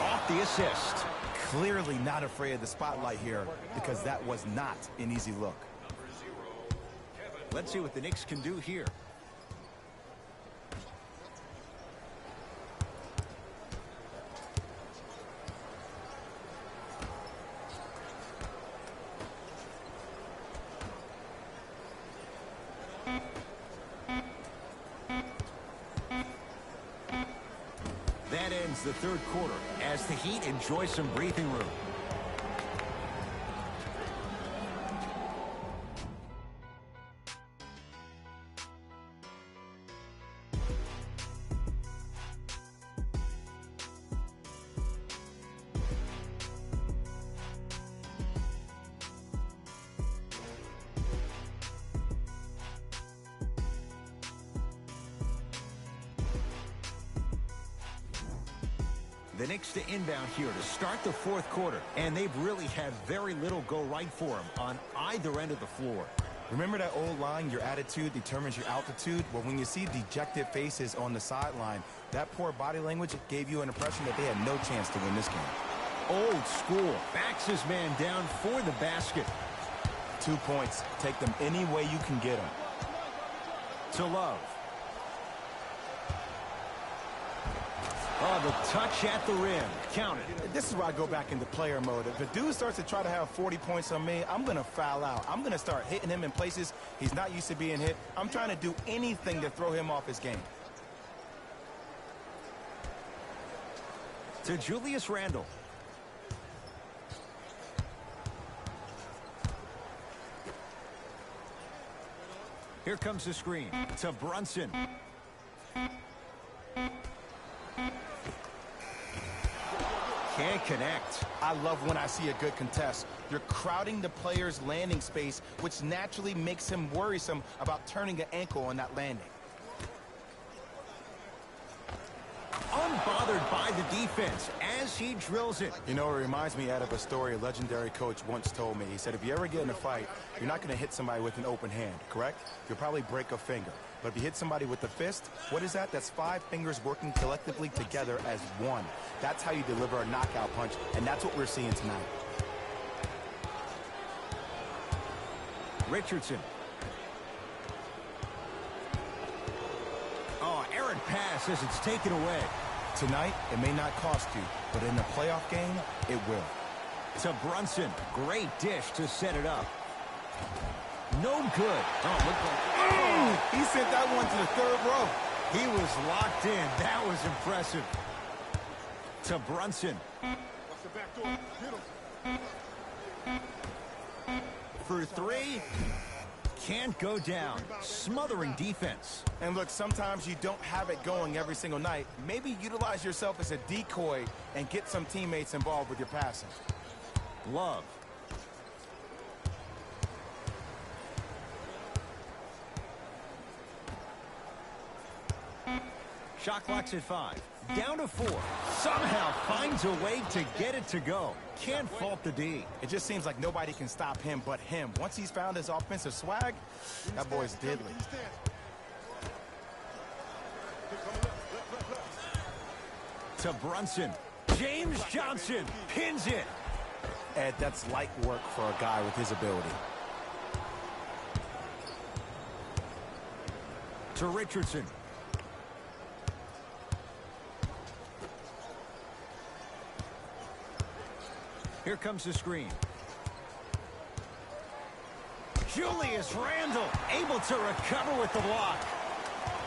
Off the assist. Clearly not afraid of the spotlight here because that was not an easy look. Let's see what the Knicks can do here. That ends the third quarter as the Heat enjoy some breathing room. The Knicks to inbound here to start the fourth quarter, and they've really had very little go right for them on either end of the floor. Remember that old line, your attitude determines your altitude? Well, when you see dejected faces on the sideline, that poor body language gave you an impression that they had no chance to win this game. Old school. Backs his man down for the basket. 2 points. Take them any way you can get them. To Love. Oh, the touch at the rim. Counted. This is where I go back into player mode. If a dude starts to try to have 40 points on me, I'm going to foul out. I'm going to start hitting him in places he's not used to being hit. I'm trying to do anything to throw him off his game. To Julius Randle. Here comes the screen to Brunson. Can't connect. I love when I see a good contest. You're crowding the player's landing space, which naturally makes him worrisome about turning an ankle on that landing. Unbothered by the defense as he drills it. You know, it reminds me of a story a legendary coach once told me. He said, if you ever get in a fight, you're not going to hit somebody with an open hand, correct? You'll probably break a finger. But if you hit somebody with the fist, what is that? That's 5 fingers working collectively together as one. That's how you deliver a knockout punch, and that's what we're seeing tonight. Richardson. Oh, errant pass as it's taken away. Tonight, it may not cost you, but in a playoff game, it will. To Brunson. Great dish to set it up. No good. Oh, look like... Oh, he sent that one to the third row. He was locked in. That was impressive. To Brunson. For 3. Can't go down. Smothering defense. And look, sometimes you don't have it going every single night. Maybe utilize yourself as a decoy and get some teammates involved with your passing. Love. Shot clock's at 5. Down to 4. Somehow finds a way to get it to go. Can't fault the D. It just seems like nobody can stop him but him. Once he's found his offensive swag, that boy's deadly. To Brunson. James Johnson pins it. Ed, that's light work for a guy with his ability. To Richardson. Here comes the screen. Julius Randle able to recover with the block.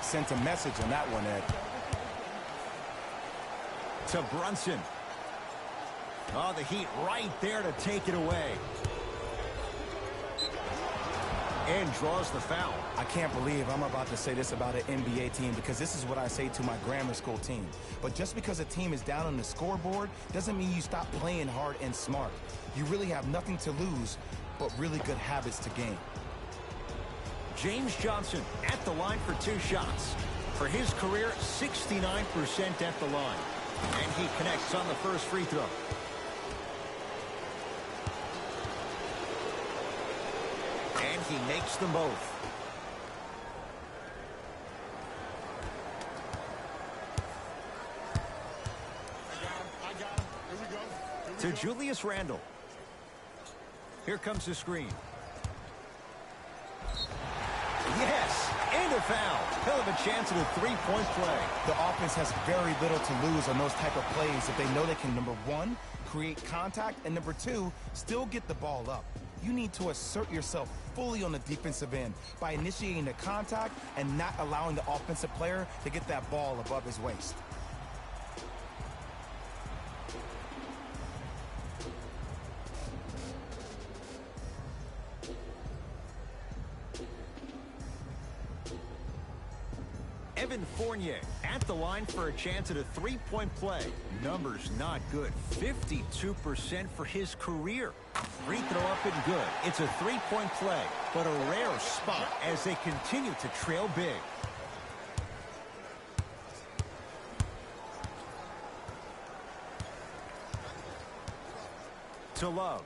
Sent a message on that one, Ed. To Brunson. Oh, the Heat right there to take it away. And draws the foul. I can't believe I'm about to say this about an NBA team because this is what I say to my grammar school team. But just because a team is down on the scoreboard doesn't mean you stop playing hard and smart. You really have nothing to lose, but really good habits to gain. James Johnson at the line for 2 shots. For his career, 69% at the line. And he connects on the first free throw. And he makes them both. To Julius Randle. Here comes the screen. Yes, and a foul. He'll have a chance at a 3-point play. The offense has very little to lose on those type of plays if they know they can, number 1, create contact, and number 2, still get the ball up. You need to assert yourself fully on the defensive end by initiating the contact and not allowing the offensive player to get that ball above his waist. Evan Fournier at the line for a chance at a 3-point play. Numbers not good. 52% for his career. Free throw up and good. It's a 3-point play, but a rare spot as they continue to trail big. To Love.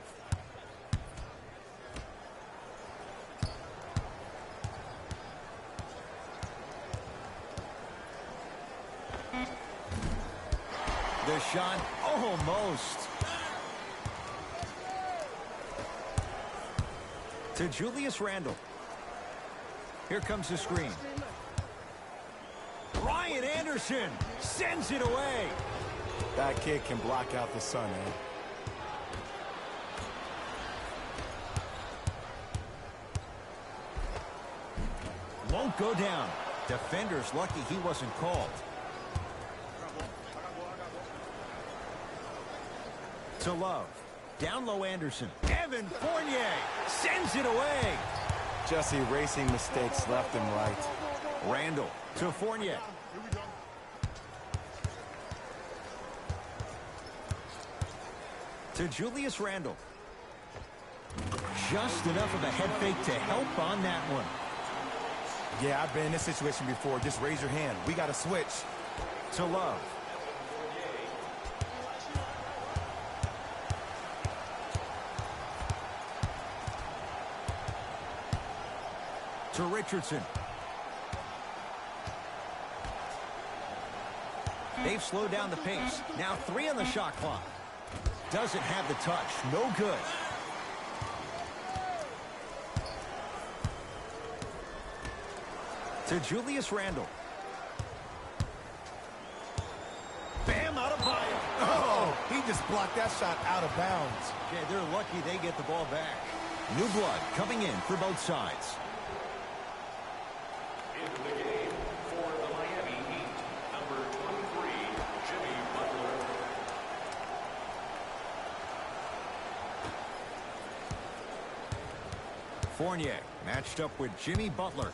The shot almost. To Julius Randle. Here comes the screen. Ryan Anderson sends it away. That kid can block out the sun, eh? Won't go down. Defender's lucky he wasn't called. To Love. Down low Anderson. Evan Fournier sends it away. Just erasing mistakes left and right. Randall to Fournier. To Julius Randle. Just enough of a head fake to help on that one. Yeah, I've been in this situation before. Just raise your hand. We got to switch. To Love. To Richardson. They've slowed down the pace. Now 3 on the shot clock. Doesn't have the touch. No good. To Julius Randle. Bam, out of bounds. Oh, he just blocked that shot out of bounds. Yeah, they're lucky they get the ball back. New blood coming in for both sides. In the game for the Miami Heat, number 23, Jimmy Butler. Fournier matched up with Jimmy Butler.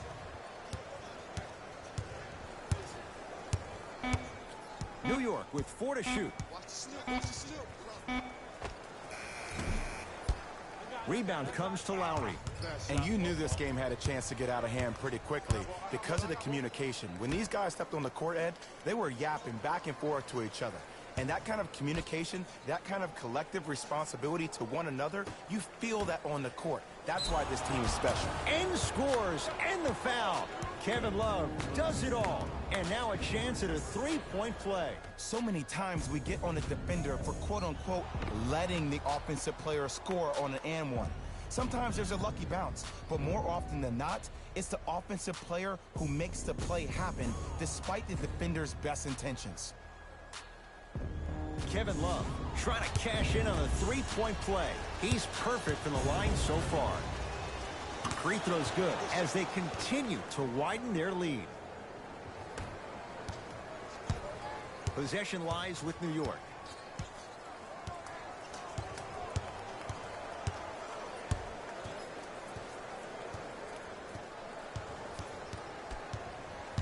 New York with 4 to shoot. Rebound comes to Lowry. And you knew this game had a chance to get out of hand pretty quickly because of the communication. When these guys stepped on the court, Ed, they were yapping back and forth to each other. And that kind of communication, that kind of collective responsibility to one another, you feel that on the court. That's why this team is special. And scores, and the foul. Kevin Love does it all. And now a chance at a three-point play. So many times we get on the defender for quote-unquote letting the offensive player score on an and one. Sometimes there's a lucky bounce, but more often than not, it's the offensive player who makes the play happen despite the defender's best intentions. Kevin Love trying to cash in on a three-point play. He's perfect from the line so far. Free throw's good as they continue to widen their lead. Possession lies with New York.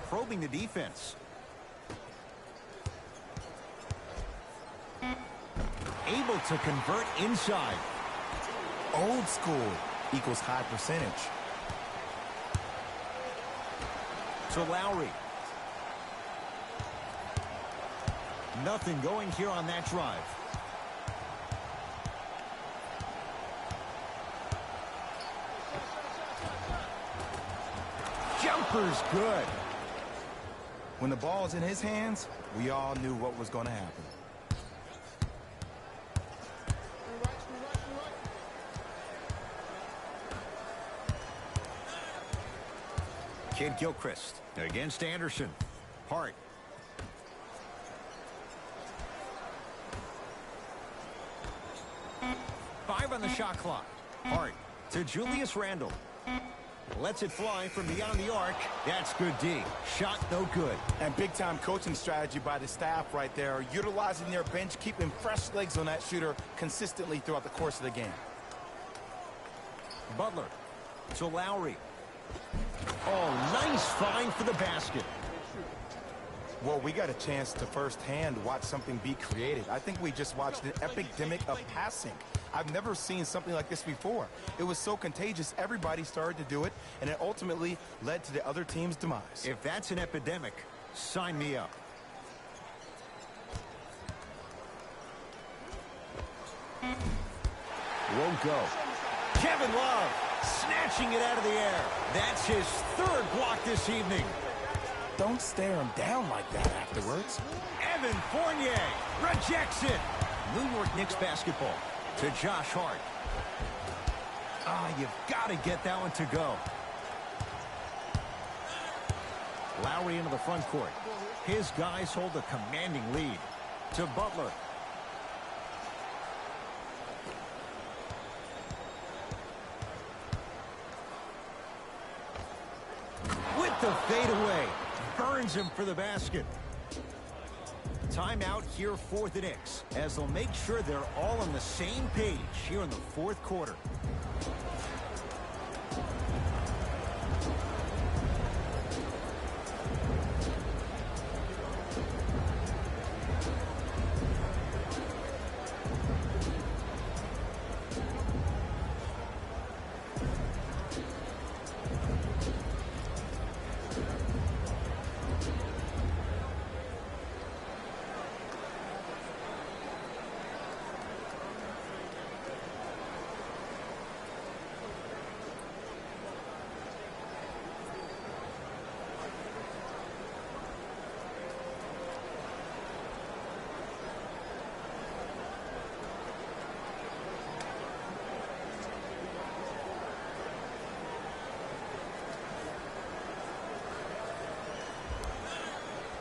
Probing the defense. Able to convert inside. Old school equals high percentage. To Lowry. Nothing going here on that drive. Jumper's good. When the ball's in his hands, we all knew what was going to happen. Kid Gilchrist against Anderson. Hart. Five on the shot clock. Hart to Julius Randle. Lets it fly from beyond the arc. That's good D. Shot no good. And big-time coaching strategy by the staff right there, utilizing their bench, keeping fresh legs on that shooter consistently throughout the course of the game. Butler to Lowry. Oh, nice find for the basket. Well, we got a chance to firsthand watch something be created. I think we just watched an epidemic of passing. I've never seen something like this before. It was so contagious, everybody started to do it, and it ultimately led to the other team's demise. If that's an epidemic, sign me up. won't go. Kevin Love snatching it out of the air. That's his third block this evening. Don't stare him down like that afterwards. Evan Fournier rejects it. New York Knicks basketball to Josh Hart. You've got to get that one to go. Lowry into the front court. His guys hold a commanding lead. To Butler. With the fadeaway. Burns him for the basket. Timeout here for the Knicks, as they'll make sure they're all on the same page here in the fourth quarter.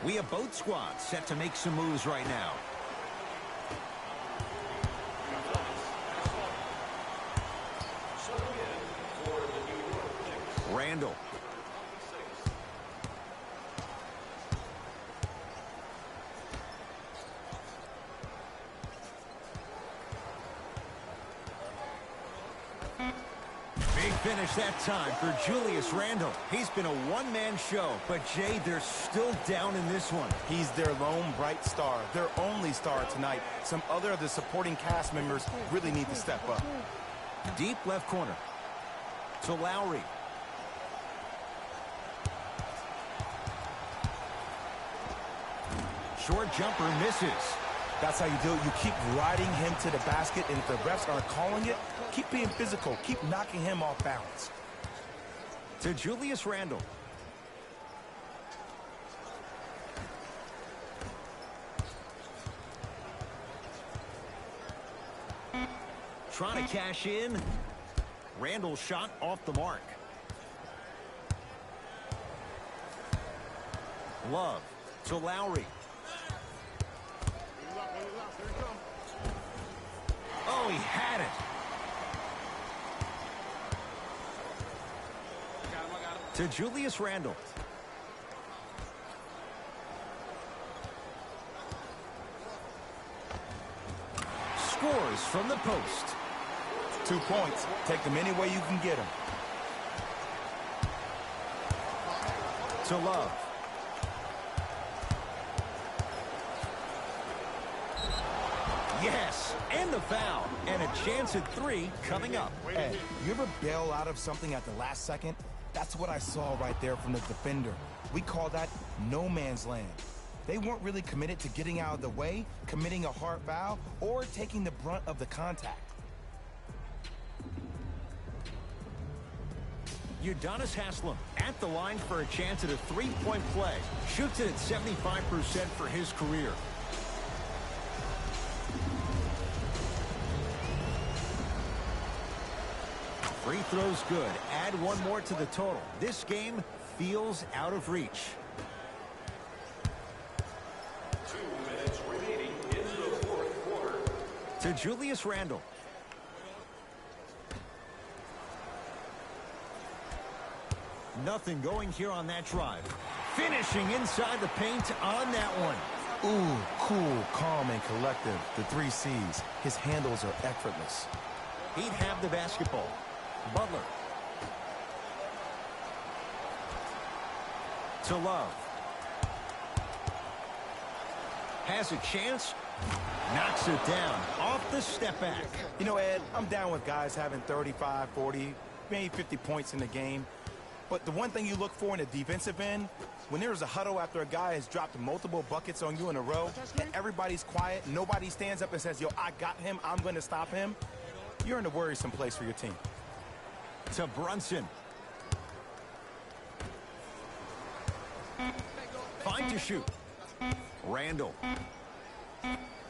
We have both squads set to make some moves right now. Randall. Big finish that time for Julius Randle. He's been a one-man show, but Jay, they're still down in this one. He's their lone bright star, their only star tonight. Some other of the supporting cast members really need to step up. Deep left corner to Lowry. Short jumper misses. That's how you do it. You keep riding him to the basket, and if the refs aren't calling it, keep being physical. Keep knocking him off balance. To Julius Randle. Trying to cash in. Randle shot off the mark. Love to Lowry. Oh, he had it. To Julius Randle. Scores from the post. 2 points. Take them any way you can get them. To Love. Yes, and the foul. And a chance at 3 coming up. Hey, you ever bail out of something at the last second? That's what I saw right there from the defender. We call that no man's land. They weren't really committed to getting out of the way, committing a hard foul, or taking the brunt of the contact. Udonis Haslem at the line for a chance at a three-point play. Shoots it at 75% for his career. Free throws good. Add one more to the total. This game feels out of reach. 2 minutes remaining in the fourth quarter. To Julius Randle. Nothing going here on that drive. Finishing inside the paint on that one. Ooh, cool, calm, and collective. The 3 C's. His handles are effortless. He'd have the basketball. Butler. To Love. Has a chance. Knocks it down. Off the step back. You know, Ed, I'm down with guys having 35, 40, maybe 50 points in the game. But the one thing you look for in a defensive end, when there's a huddle after a guy has dropped multiple buckets on you in a row, and everybody's quiet, nobody stands up and says, yo, I got him, I'm going to stop him. you're in a worrisome place for your team. To Brunson. Fine to shoot. Randall.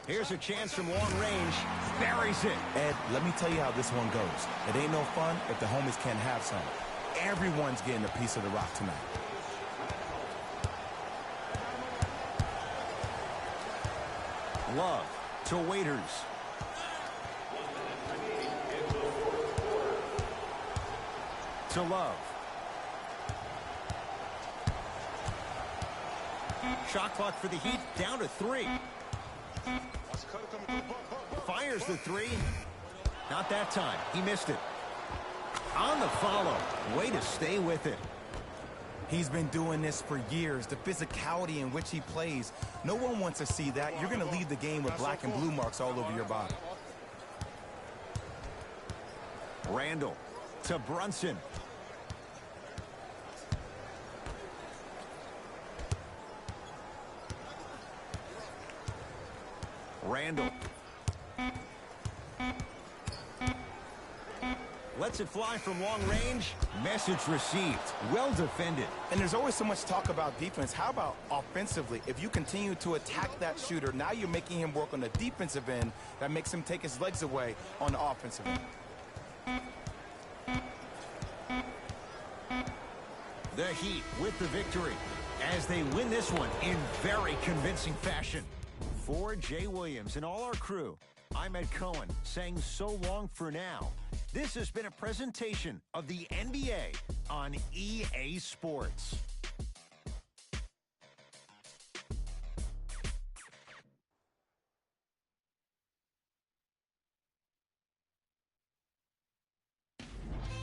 Here's a chance from long range. Buries it. Ed, let me tell you how this one goes. It ain't no fun if the homies can't have some. Everyone's getting a piece of the rock tonight. Love to Waiters. To Love. Shot clock for the Heat down to 3. Fires the 3. Not that time. He missed it. On the follow. Way to stay with it. He's been doing this for years. The physicality in which he plays. No one wants to see that. You're going to leave the game with black and blue marks all over your body. Randall to Brunson. Randall. Lets it fly from long range. Message received. Well defended. And there's always so much talk about defense. How about offensively? If you continue to attack that shooter, now you're making him work on the defensive end. That makes him take his legs away on the offensive end. The Heat with the victory as they win this one in very convincing fashion. For Jay Williams and all our crew, I'm Ed Cohen saying so long for now. This has been a presentation of the NBA on EA Sports.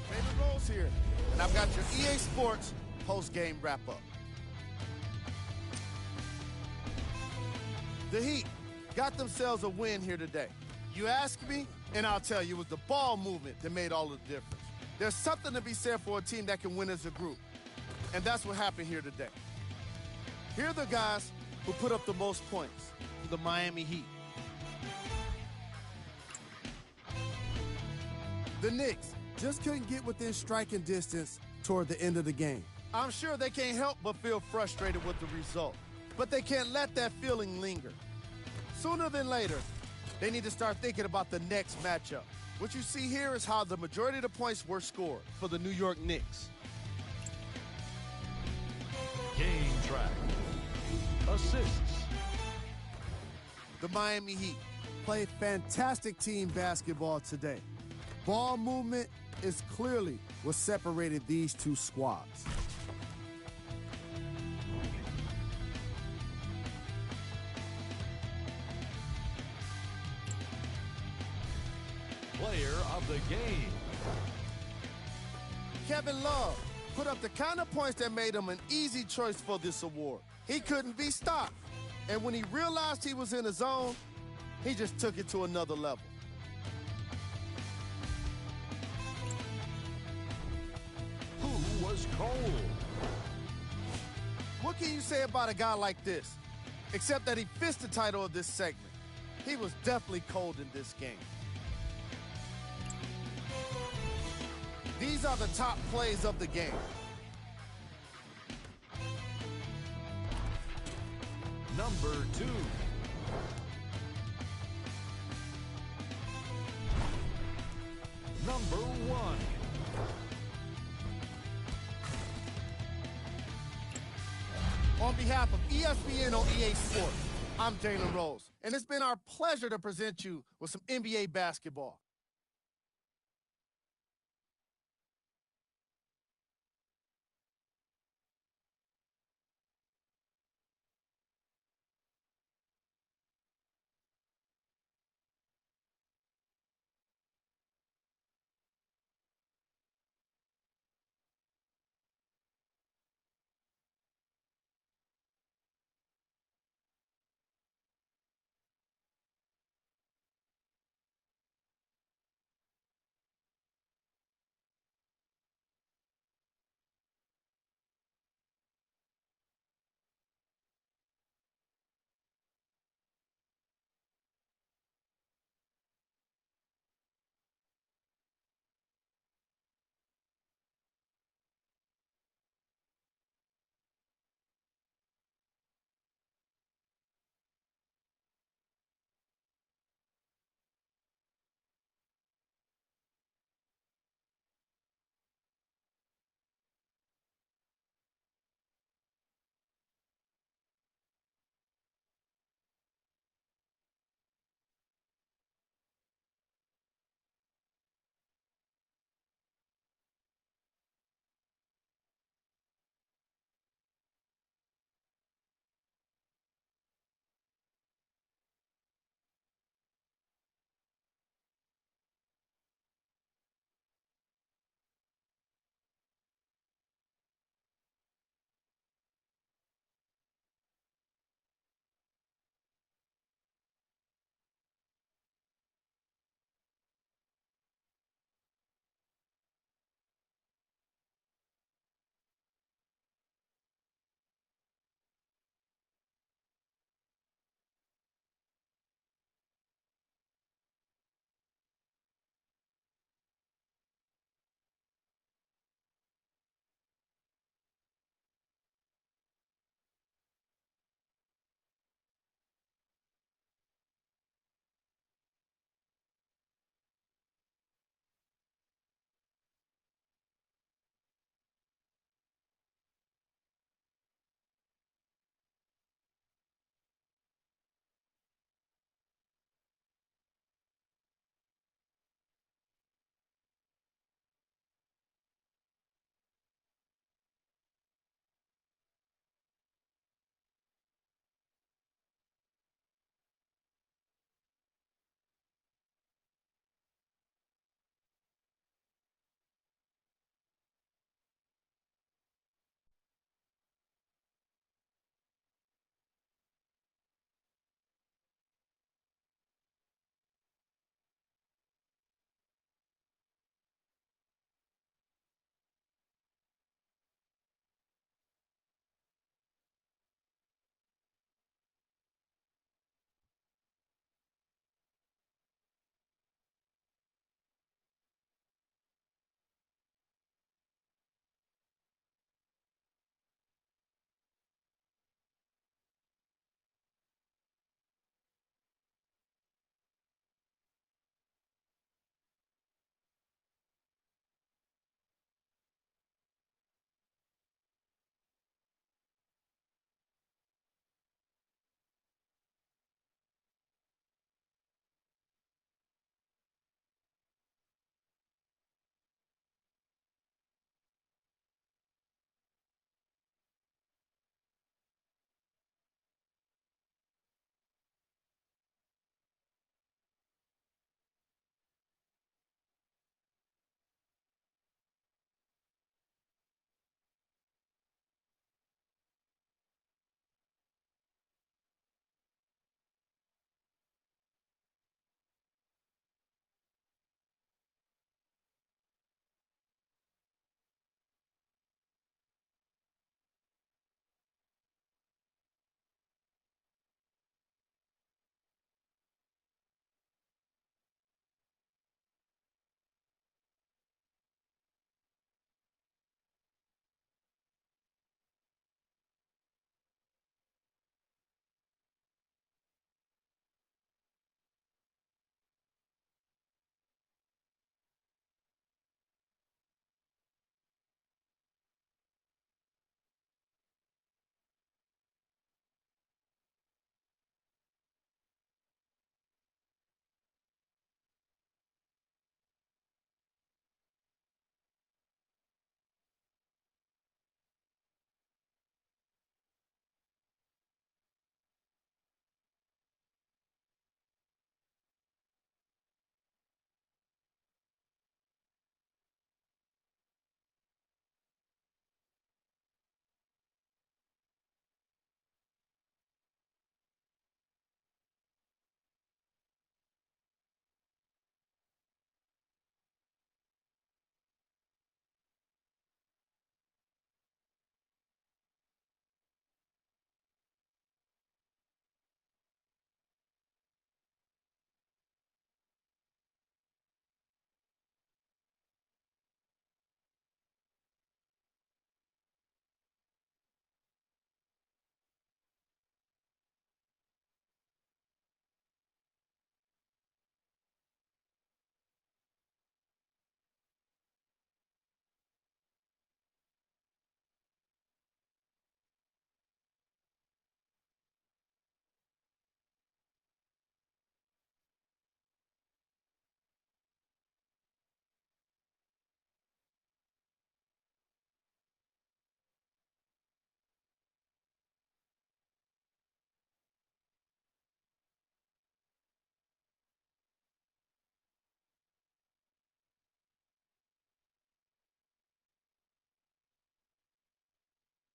David Rose here, and I've got your EA Sports post-game wrap-up. The Heat got themselves a win here today. You ask me, and I'll tell you, it was the ball movement that made all the difference. There's something to be said for a team that can win as a group, and that's what happened here today. Here are the guys who put up the most points for the Miami Heat. The Knicks just couldn't get within striking distance toward the end of the game. I'm sure they can't help but feel frustrated with the result, but they can't let that feeling linger. Sooner than later, they need to start thinking about the next matchup. What you see here is how the majority of the points were scored for the New York Knicks. Game track. Assists. The Miami Heat played fantastic team basketball today. Ball movement is clearly what separated these two squads. Player of the game. Kevin Love put up the kind of points that made him an easy choice for this award. He couldn't be stopped. And when he realized he was in the zone, he just took it to another level. Who was cold? What can you say about a guy like this? Except that he fits the title of this segment. He was definitely cold in this game. These are the top plays of the game. Number 2. Number 1. On behalf of ESPN on EA Sports, I'm Jalen Rose, and it's been our pleasure to present you with some NBA basketball.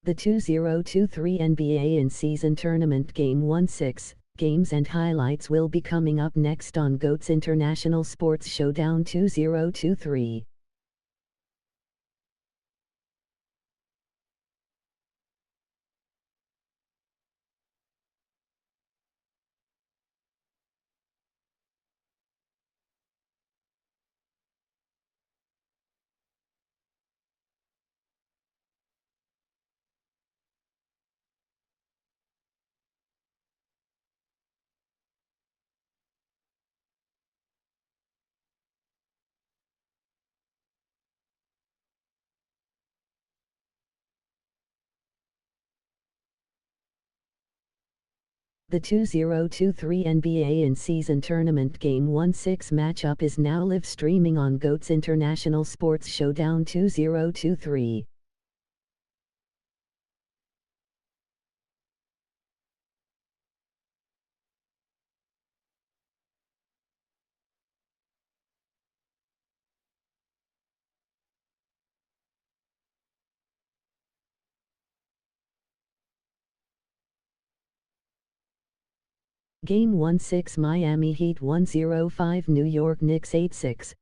The 2023 NBA in-season tournament Game 1/6 games and highlights will be coming up next on GOAT's International Sports Showdown 2023. The 2023 NBA in-season tournament Game 1/6 matchup is now live streaming on GOAT's International Sports Showdown 2023. Game 1/6 Miami Heat 105 New York Knicks 86.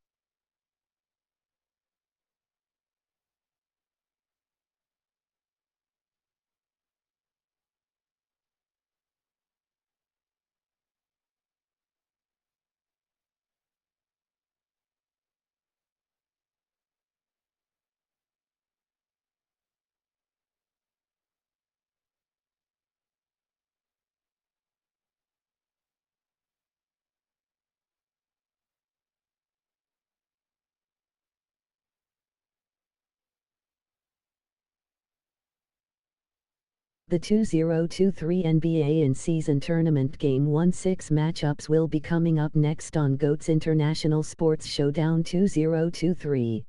The 2023 NBA in-season tournament Game 1/6 matchups will be coming up next on GOAT's International Sports Showdown 2023.